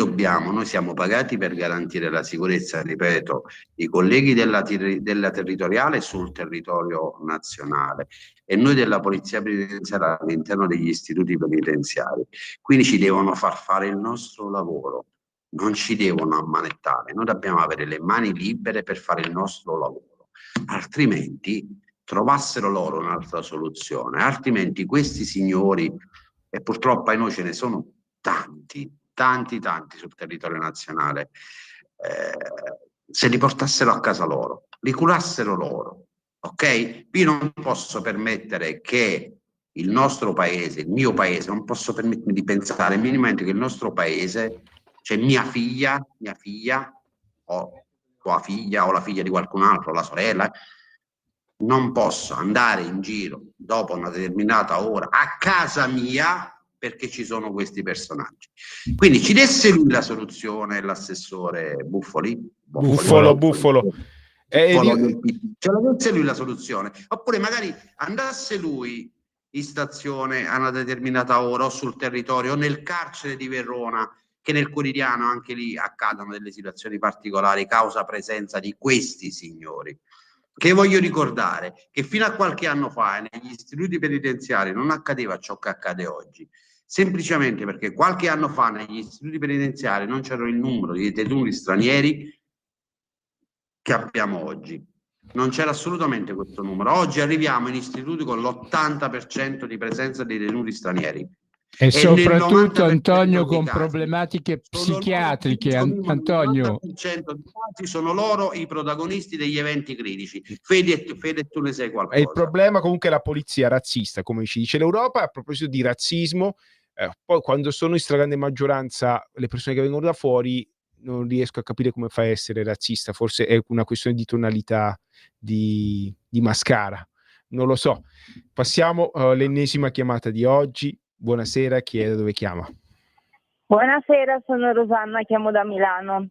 siamo pagati per garantire la sicurezza, ripeto, i colleghi della territoriale sul territorio nazionale e noi della polizia penitenziaria all'interno degli istituti penitenziari, quindi ci devono far fare il nostro lavoro. Non ci devono ammanettare, noi dobbiamo avere le mani libere per fare il nostro lavoro, altrimenti trovassero loro un'altra soluzione, altrimenti questi signori, e purtroppo a noi ce ne sono tanti sul territorio nazionale, se li portassero a casa loro, li curassero loro, ok? Io non posso permettere che il nostro paese, il mio paese, non posso permettermi di pensare minimamente che il nostro paese, cioè mia figlia o tua figlia o la figlia di qualcun altro, la sorella, non posso andare in giro dopo una determinata ora a casa mia perché ci sono questi personaggi. Quindi ci desse lui la soluzione, l'assessore Buffolo. Ce la desse lui la soluzione, oppure magari andasse lui in stazione a una determinata ora o sul territorio o nel carcere di Verona, che nel quotidiano anche lì accadono delle situazioni particolari causa presenza di questi signori, che voglio ricordare che fino a qualche anno fa negli istituti penitenziari non accadeva ciò che accade oggi, semplicemente perché qualche anno fa negli istituti penitenziari non c'era il numero di detenuti stranieri che abbiamo oggi. Non c'era assolutamente questo numero. Oggi arriviamo in istituti con l'80% di presenza di detenuti stranieri. E soprattutto, Antonio, con problematiche psichiatriche. Antonio, sono loro i protagonisti degli eventi critici. Fede, tu ne sai qualcosa. Il problema comunque è la polizia razzista, come ci dice l'Europa. A proposito di razzismo, poi quando sono in stragrande maggioranza le persone che vengono da fuori, non riesco a capire come fa a essere razzista. Forse è una questione di tonalità di mascara. Non lo so. Passiamo all'ennesima chiamata di oggi. Buonasera, chi è, da dove chiama? Buonasera, sono Rosanna, chiamo da Milano.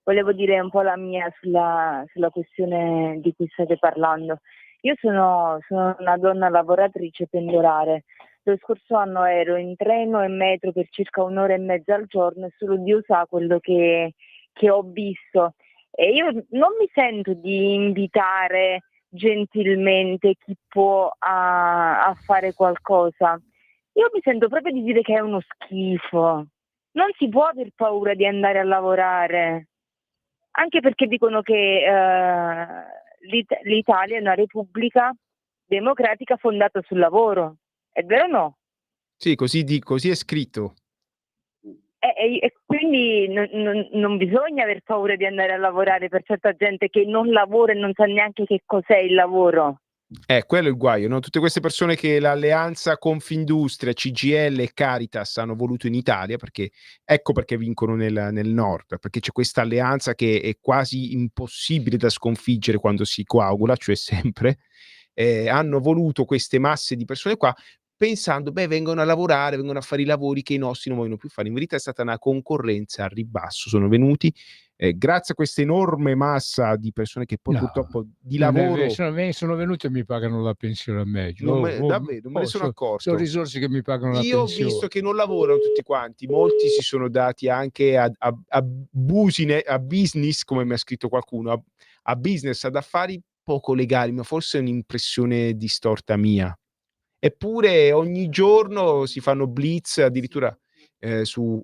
Volevo dire un po' la mia sulla questione di cui state parlando. Io sono una donna lavoratrice pendolare. Lo scorso anno ero in treno e metro per circa 1 ora e mezza al giorno e solo Dio sa quello che ho visto. E io non mi sento di invitare gentilmente chi può a fare qualcosa. Io mi sento proprio di dire che è uno schifo. Non si può aver paura di andare a lavorare, anche perché dicono che l'Italia è una repubblica democratica fondata sul lavoro. È vero o no? Sì, così è scritto. E quindi non bisogna aver paura di andare a lavorare per certa gente che non lavora e non sa neanche che cos'è il lavoro. Quello è il guaio, no? Tutte queste persone che l'alleanza Confindustria, CGIL e Caritas hanno voluto in Italia, perché ecco perché vincono nel nord, perché c'è questa alleanza che è quasi impossibile da sconfiggere quando si coagula, cioè sempre. Hanno voluto queste masse di persone qua pensando, vengono a lavorare, vengono a fare i lavori che i nostri non vogliono più fare. In verità è stata una concorrenza a ribasso, sono venuti grazie a questa enorme massa di persone che poi purtroppo di lavoro... Sono venuti e mi pagano la pensione a me. Davvero, non me ne sono accorto. Sono risorse che mi pagano la pensione. Io ho visto che non lavorano tutti quanti, molti si sono dati anche a business, come mi ha scritto qualcuno, a business, ad affari poco legali, ma forse è un'impressione distorta mia. Eppure ogni giorno si fanno blitz, addirittura su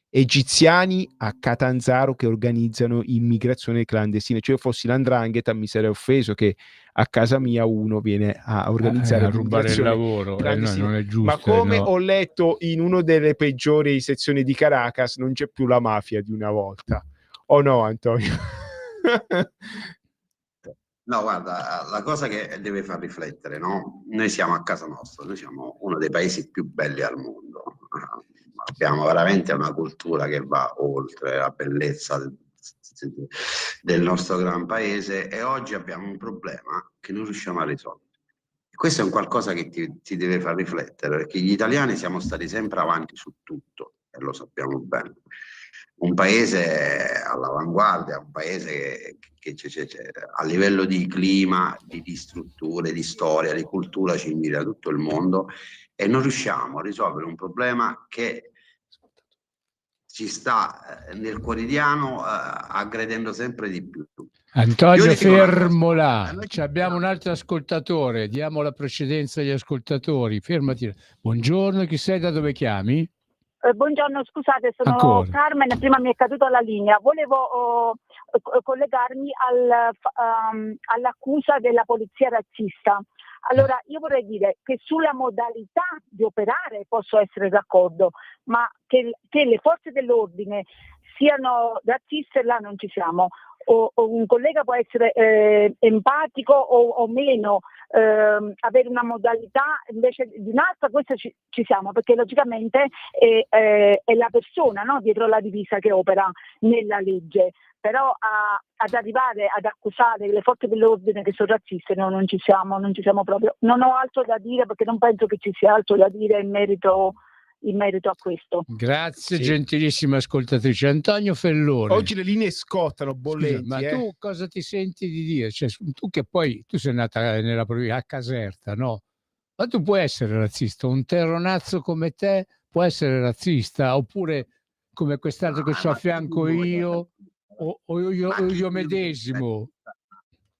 egiziani a Catanzaro che organizzano immigrazione clandestina. Cioè, io fossi l'Andrangheta mi sarei offeso che a casa mia uno viene a organizzare a rubare il lavoro. No, non è giusto. Ma come ho letto in una delle peggiori sezioni di Caracas, non c'è più la mafia di una volta. O no, Antonio? No, guarda, la cosa che deve far riflettere, no? Noi siamo a casa nostra, noi siamo uno dei paesi più belli al mondo. Abbiamo veramente una cultura che va oltre la bellezza del nostro gran paese e oggi abbiamo un problema che non riusciamo a risolvere. Questo è un qualcosa che ti deve far riflettere, perché gli italiani siamo stati sempre avanti su tutto e lo sappiamo bene. Un paese all'avanguardia, un paese che a livello di clima, di strutture, di storia, di cultura ci invidia tutto il mondo e non riusciamo a risolvere un problema che ci sta nel quotidiano aggredendo sempre di più. Antonio, fermo là, abbiamo un altro ascoltatore, diamo la precedenza agli ascoltatori, fermati. Buongiorno, chi sei, da dove chiami? Buongiorno, scusate, sono Ancora. Carmen, prima mi è caduta la linea. Volevo collegarmi all'accusa della polizia razzista. Allora, io vorrei dire che sulla modalità di operare posso essere d'accordo, ma che le forze dell'ordine siano razziste, là non ci siamo. O un collega può essere empatico o meno, avere una modalità invece di un'altra, questo ci siamo, perché logicamente è la persona, no, dietro la divisa che opera nella legge, però ad arrivare ad accusare le forze dell'ordine che sono razziste, no, non ci siamo proprio. Non ho altro da dire, perché non penso che ci sia altro da dire in merito a questo. Grazie, sì. Gentilissima ascoltatrice. Antonio Fellone. Oggi le linee scottano bollenti. Scusa, ma tu cosa ti senti di dire? Cioè, tu sei nata nella provincia a Caserta, no? Ma tu puoi essere razzista, un terronazzo come te può essere razzista, oppure come quest'altro che c'ho a fianco io o io medesimo.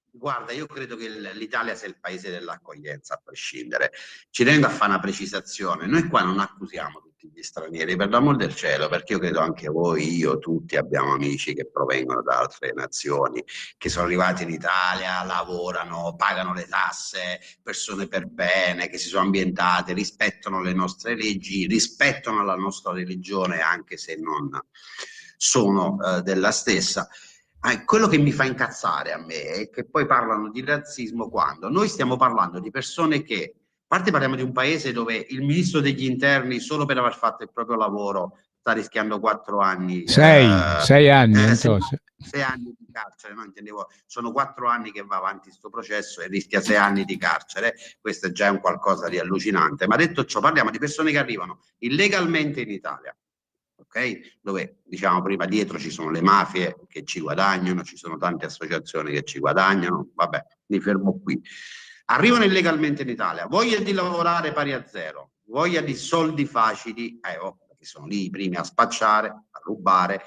Guarda, io credo che l'Italia sia il paese dell'accoglienza, a prescindere. Ci tengo a fare una precisazione. Noi qua non accusiamo tutti gli stranieri, per l'amor del cielo, perché io credo anche voi, io, tutti abbiamo amici che provengono da altre nazioni, che sono arrivati in Italia, lavorano, pagano le tasse, persone per bene, che si sono ambientate, rispettano le nostre leggi, rispettano la nostra religione, anche se non sono della stessa. Quello che mi fa incazzare a me è che poi parlano di razzismo quando noi stiamo parlando di persone che, a parte parliamo di un paese dove il ministro degli interni, solo per aver fatto il proprio lavoro, sta rischiando 4 anni. 6 anni, Antonio. 6 anni di carcere, no, intendevo, sono 4 anni che va avanti questo processo e rischia 6 anni di carcere. Questo è già un qualcosa di allucinante. Ma detto ciò, parliamo di persone che arrivano illegalmente in Italia, ok? Dove, diciamo prima, dietro ci sono le mafie che ci guadagnano, ci sono tante associazioni che ci guadagnano, vabbè, mi fermo qui. Arrivano illegalmente in Italia, voglia di lavorare pari a zero, voglia di soldi facili, che sono lì i primi a spacciare, a rubare,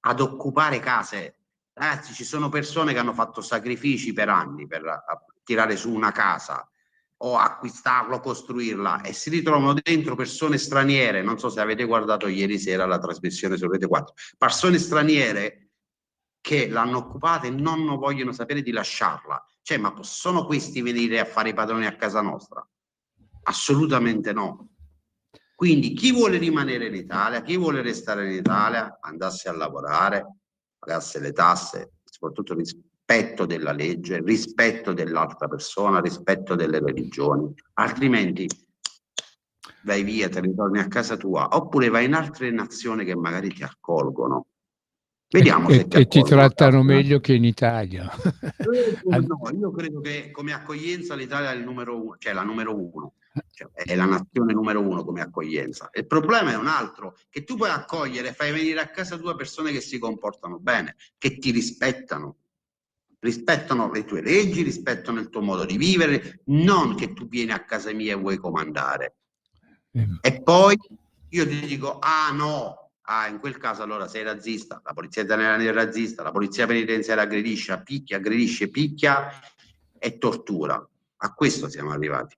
ad occupare case. Ragazzi, ci sono persone che hanno fatto sacrifici per anni per tirare su una casa o acquistarlo, costruirla, e si ritrovano dentro persone straniere. Non so se avete guardato ieri sera la trasmissione su Rete 4, persone straniere che l'hanno occupata e non vogliono sapere di lasciarla. Cioè, ma possono questi venire a fare i padroni a casa nostra? Assolutamente no. Quindi chi vuole rimanere in Italia, chi vuole restare in Italia, andasse a lavorare, pagasse le tasse, soprattutto rispetto della legge, rispetto dell'altra persona, rispetto delle religioni, altrimenti vai via, te ne torni a casa tua, oppure vai in altre nazioni che magari ti accolgono. Vediamo se ti trattano meglio che in Italia. No, io credo che come accoglienza l'Italia è il numero uno, cioè la numero uno, cioè è la nazione numero uno come accoglienza. Il problema è un altro, che tu puoi accogliere, fai venire a casa tua persone che si comportano bene, che ti rispettano le tue leggi, rispettano il tuo modo di vivere, non che tu vieni a casa mia e vuoi comandare. E poi io ti dico, in quel caso allora sei razzista, la polizia italiana è razzista, la polizia penitenziaria aggredisce, picchia e tortura. A questo siamo arrivati.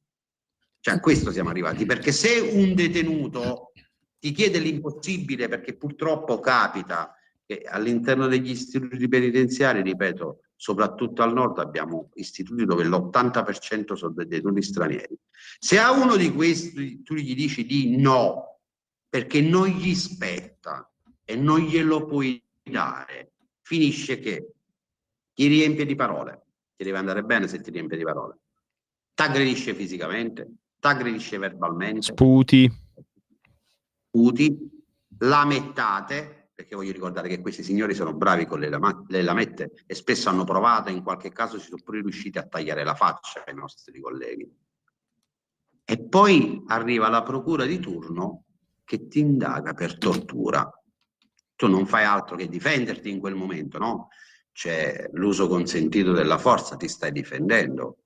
Cioè a questo siamo arrivati, perché se un detenuto ti chiede l'impossibile, perché purtroppo capita che all'interno degli istituti penitenziari, ripeto, soprattutto al nord abbiamo istituti dove l'80% sono dei detenuti stranieri. Se a uno di questi tu gli dici di no, perché non gli spetta e non glielo puoi dare, finisce che ti riempie di parole. Ti deve andare bene se ti riempie di parole. T'aggredisce fisicamente, t'aggredisce verbalmente, sputi, lamettate, perché voglio ricordare che questi signori sono bravi con le lamette e spesso hanno provato, in qualche caso ci sono pure riusciti a tagliare la faccia ai nostri colleghi. E poi arriva la procura di turno che ti indaga per tortura. Tu non fai altro che difenderti in quel momento, no? C'è l'uso consentito della forza, ti stai difendendo.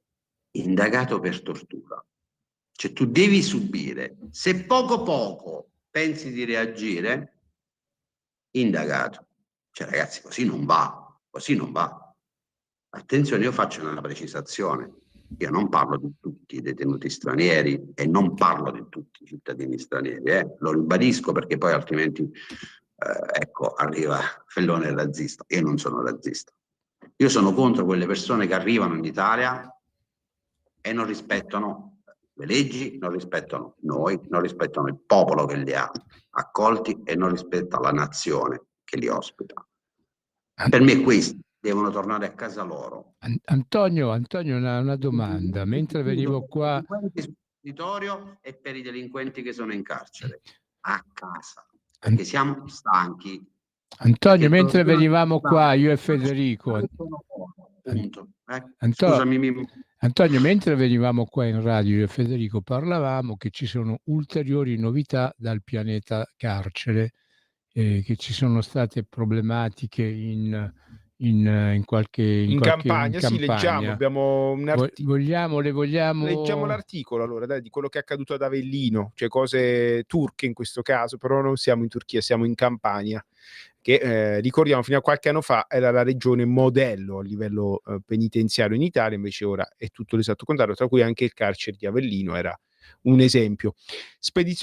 Indagato per tortura. Cioè tu devi subire. Se poco pensi di reagire, indagato. Cioè ragazzi, così non va. Attenzione, io faccio una precisazione. Io non parlo di tutti i detenuti stranieri e non parlo di tutti i cittadini stranieri, lo ribadisco, perché poi altrimenti arriva Fellone razzista. Io non sono razzista. Io sono contro quelle persone che arrivano in Italia e non rispettano le leggi, non rispettano noi, non rispettano il popolo che li ha accolti e non rispetta la nazione che li ospita. Per me questi devono tornare a casa loro. Antonio, una domanda. Mentre venivo qua... E per i delinquenti che sono in carcere, a casa, perché siamo stanchi. Antonio, mentre venivamo qua, io e Federico... Antonio, mentre venivamo qua in radio, io e Federico parlavamo che ci sono ulteriori novità dal pianeta carcere, che ci sono state problematiche in Campania. Sì, leggiamo, abbiamo un articolo. Leggiamo l'articolo allora, di quello che è accaduto ad Avellino, cioè cose turche in questo caso, però non siamo in Turchia, siamo in Campania, che ricordiamo fino a qualche anno fa era la regione modello a livello penitenziario in Italia, invece ora è tutto l'esatto contrario, tra cui anche il carcere di Avellino era un esempio.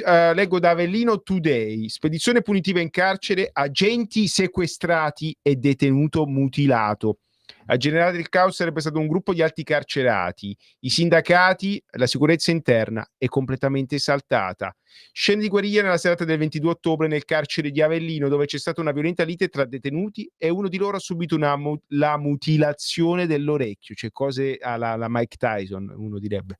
Leggo da Avellino Today: spedizione punitiva in carcere, agenti sequestrati e detenuto mutilato. A generare il caos sarebbe stato un gruppo di alti carcerati, i sindacati, la sicurezza interna è completamente saltata. Scene di guerriglia nella serata del 22 ottobre nel carcere di Avellino, dove c'è stata una violenta lite tra detenuti e uno di loro ha subito la mutilazione dell'orecchio, cioè cose alla Mike Tyson, uno direbbe.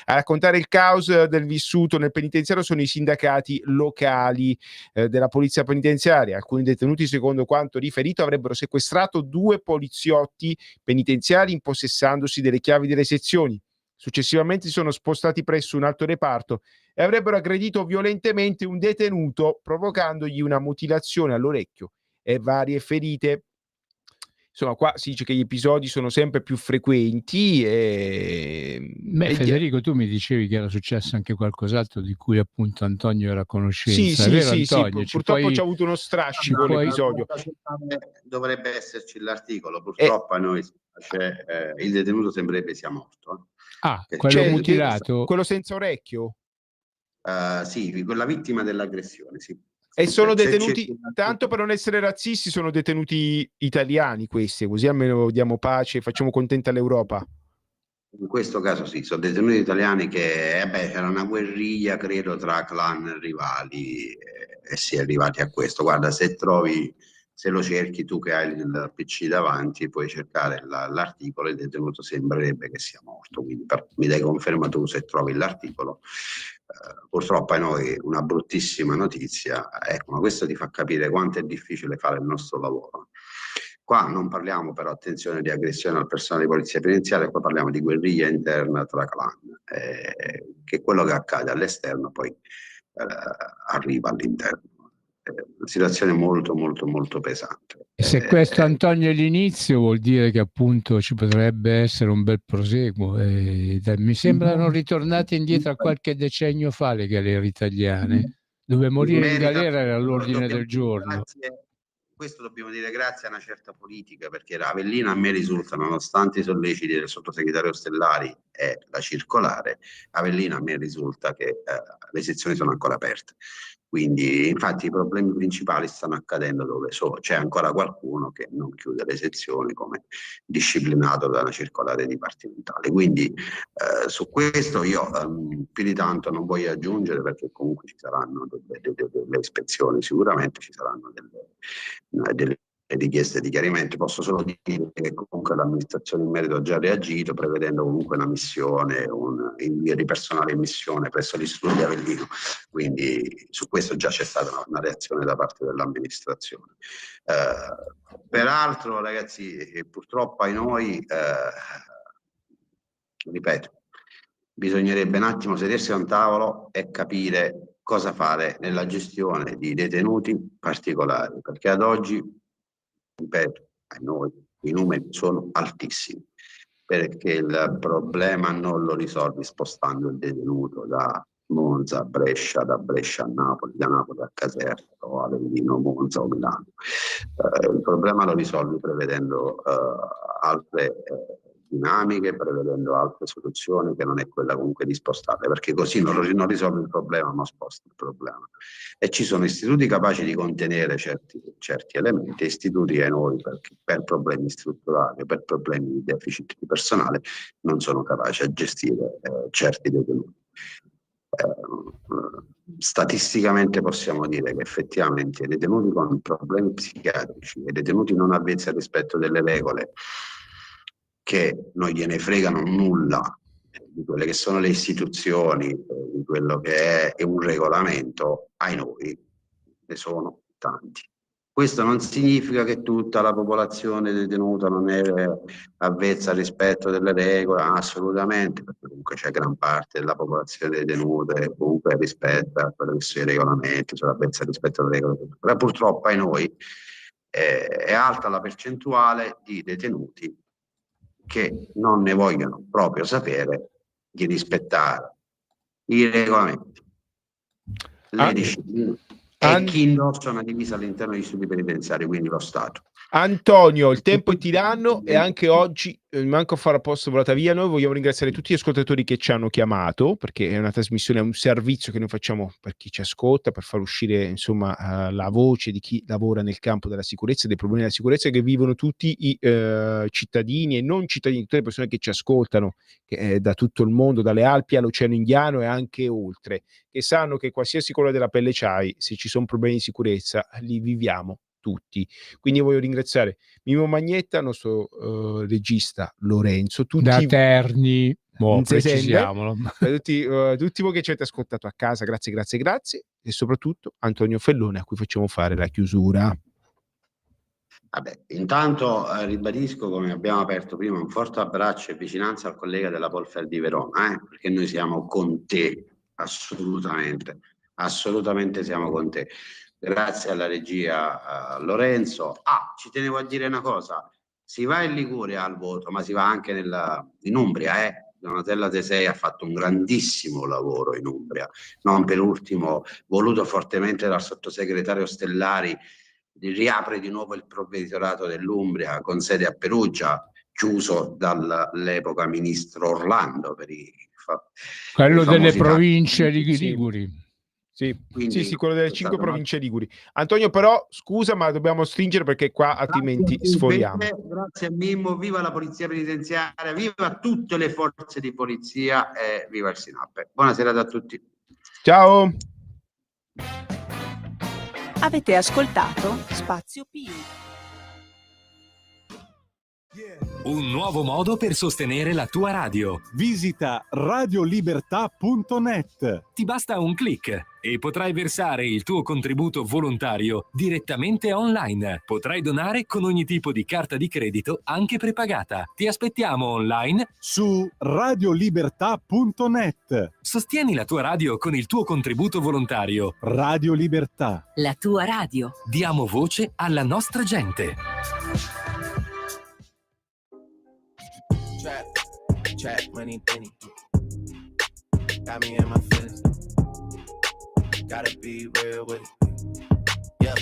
A raccontare il caos del vissuto nel penitenziario sono i sindacati locali della polizia penitenziaria. Alcuni detenuti, secondo quanto riferito, avrebbero sequestrato 2 poliziotti penitenziari impossessandosi delle chiavi delle sezioni. Successivamente si sono spostati presso un altro reparto e avrebbero aggredito violentemente un detenuto, provocandogli una mutilazione all'orecchio e varie ferite. Insomma, qua si dice che gli episodi sono sempre più frequenti. Federico, tu mi dicevi che era successo anche qualcos'altro di cui appunto Antonio era a conoscenza. Sì, è vero, sì, Antonio? sì, purtroppo c'è avuto uno strascico l'episodio. Dovrebbe esserci l'articolo, purtroppo a noi il detenuto sembrerebbe sia morto. Quello mutilato? Quello senza orecchio? Sì, quella vittima dell'aggressione, sì. E sono detenuti, tanto per non essere razzisti, sono detenuti italiani questi, così almeno diamo pace, facciamo contenta l'Europa. In questo caso sì, sono detenuti italiani che c'era una guerriglia, credo, tra clan rivali e si è arrivati a questo. Guarda, se lo cerchi tu che hai il PC davanti, puoi cercare l'articolo, il detenuto sembrerebbe che sia morto, quindi mi dai conferma tu se trovi l'articolo. Purtroppo a noi una bruttissima notizia, ecco, ma questo ti fa capire quanto è difficile fare il nostro lavoro. Qua non parliamo però, attenzione, di aggressione al personale di polizia penitenziaria, qua parliamo di guerriglia interna tra clan, che quello che accade all'esterno poi arriva all'interno. È una situazione molto molto molto pesante. E se questo, Antonio, è l'inizio, vuol dire che appunto ci potrebbe essere un bel proseguo. Mi sembrano ritornate indietro a qualche decennio fa le galere italiane, dove morire in galera era all'ordine del giorno. Questo dobbiamo dire grazie a una certa politica, perché Avellino a me risulta, nonostante i solleciti del sottosegretario Stellari e la circolare, Avellino a me risulta che le sezioni sono ancora aperte. Quindi, infatti, i problemi principali stanno accadendo dove c'è ancora qualcuno che non chiude le sezioni come disciplinato da una circolare dipartimentale. Quindi su questo io più di tanto non voglio aggiungere, perché comunque ci saranno delle ispezioni, sicuramente ci saranno delle richieste di chiarimento. Posso solo dire che comunque l'amministrazione in merito ha già reagito, prevedendo comunque una missione, un invio di personale in missione presso l'istituto di Avellino, quindi su questo già c'è stata una reazione da parte dell'amministrazione. Peraltro, ragazzi, purtroppo ai noi, ripeto, bisognerebbe un attimo sedersi a un tavolo e capire cosa fare nella gestione di detenuti particolari, perché ad oggi, ripeto, a noi i numeri sono altissimi, perché il problema non lo risolvi spostando il detenuto da Monza a Brescia, da Brescia a Napoli, da Napoli a Caserta o Avellino, Monza o Milano. Il problema lo risolvi prevedendo altre dinamiche, prevedendo altre soluzioni, che non è quella comunque di spostarle, perché così non risolvi il problema, ma sposti il problema. E ci sono istituti capaci di contenere certi elementi, istituti ai noi per problemi strutturali, per problemi di deficit di personale, non sono capaci a gestire certi detenuti. Statisticamente possiamo dire che effettivamente i detenuti con problemi psichiatrici e detenuti non avvezzi al rispetto delle regole, che non gliene fregano nulla di quelle che sono le istituzioni, di quello che è un regolamento, ai noi ne sono tanti. Questo non significa che tutta la popolazione detenuta non è avvezza al rispetto delle regole, assolutamente, perché comunque c'è gran parte della popolazione detenuta che comunque rispetta quello che sono i regolamenti, sono avvezza al rispetto delle regole. Però purtroppo ai noi è alta la percentuale di detenuti che non ne vogliono proprio sapere di rispettare i regolamenti, le discipline e chi indossa una divisa all'interno degli istituti penitenziari, quindi lo Stato. Antonio, il tempo è tiranno e anche oggi manco a fare apposta volata via. Noi vogliamo ringraziare tutti gli ascoltatori che ci hanno chiamato, perché è una trasmissione, è un servizio che noi facciamo per chi ci ascolta, per far uscire insomma la voce di chi lavora nel campo della sicurezza, dei problemi della sicurezza che vivono tutti i cittadini e non cittadini, tutte le persone che ci ascoltano da tutto il mondo, dalle Alpi all'Oceano Indiano e anche oltre, che sanno che qualsiasi colore della pelle c'hai, se ci sono problemi di sicurezza, li viviamo tutti. Quindi voglio ringraziare Mimmo Magnetta, nostro regista Lorenzo, tutti da Terni, precisiamolo. tutti voi che ci avete ascoltato a casa, grazie, e soprattutto Antonio Fellone, a cui facciamo fare la chiusura. Vabbè, intanto ribadisco, come abbiamo aperto prima, un forte abbraccio e vicinanza al collega della Polfer di Verona, perché noi siamo con te, assolutamente siamo con te. Grazie alla regia Lorenzo. Ci tenevo a dire una cosa, si va in Liguria al voto, ma si va anche in Umbria, Donatella Tesei ha fatto un grandissimo lavoro in Umbria, non per ultimo voluto fortemente dal sottosegretario Stellari, riapre di nuovo il provveditorato dell'Umbria con sede a Perugia, chiuso dall'epoca ministro Orlando per quello delle province liguri. Sì, quello delle 5 province liguri. Antonio, però scusa, ma dobbiamo stringere perché qua altrimenti sforiamo. Grazie a Mimmo, viva la polizia penitenziaria, viva tutte le forze di polizia e viva il SINAPE. Buonasera a tutti. Ciao. Avete ascoltato Spazio Più. Un nuovo modo per sostenere la tua radio. Visita radiolibertà.net. Ti basta un click e potrai versare il tuo contributo volontario direttamente online. Potrai donare con ogni tipo di carta di credito, anche prepagata. Ti aspettiamo online su radiolibertà.net. Sostieni la tua radio con il tuo contributo volontario. Radio Libertà. La tua radio. Diamo voce alla nostra gente. Trap money, penny. Got me in my feelings. Gotta be real with it. Yeah.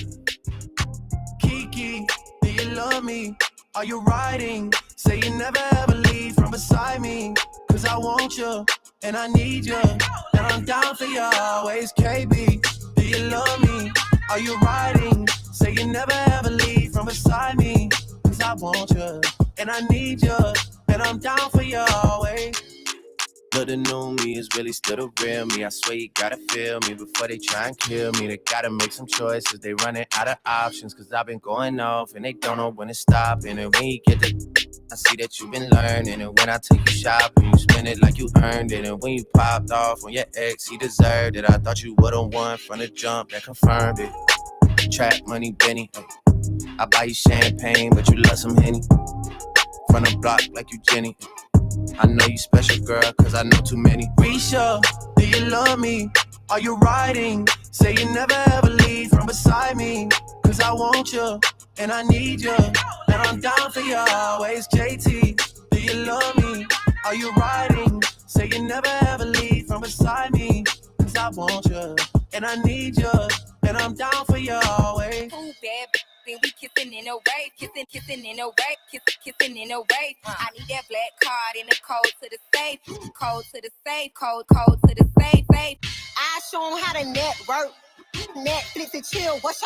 Kiki, do you love me? Are you riding? Say you never ever leave from beside me. Cause I want you, and I need you. And I'm down for you always, KB. Do you love me? Are you riding? Say you never ever leave from beside me. Cause I want you, and I need you. And I'm down for you always. But the new me is really still the real me. I swear you gotta feel me before they try and kill me. They gotta make some choices, they running out of options. Cause I've been going off and they don't know when to stop. And when you get the I see that you've been learning. And when I take you shopping, you spend it like you earned it. And when you popped off on your ex, he deserved it. I thought you would've won from the jump, that confirmed it. Trap money, Benny. I buy you champagne, but you love some Henny. From the block like you Jenny. I know you special, girl, cause I know too many. Risha, do you love me? Are you riding? Say you never ever leave from beside me. Cause I want you, and I need you. And I'm down for you always, JT. Do you love me? Are you riding? Say you never ever leave from beside me. Cause I want you, and I need you. And I'm down for you always. Ooh, bad. Then we kissing in a wave, kissing in a wave, kissing in a wave. I need that black card and the code to the safe, code to the safe, code to the safe. I show 'em how to network, Netflix and chill. What's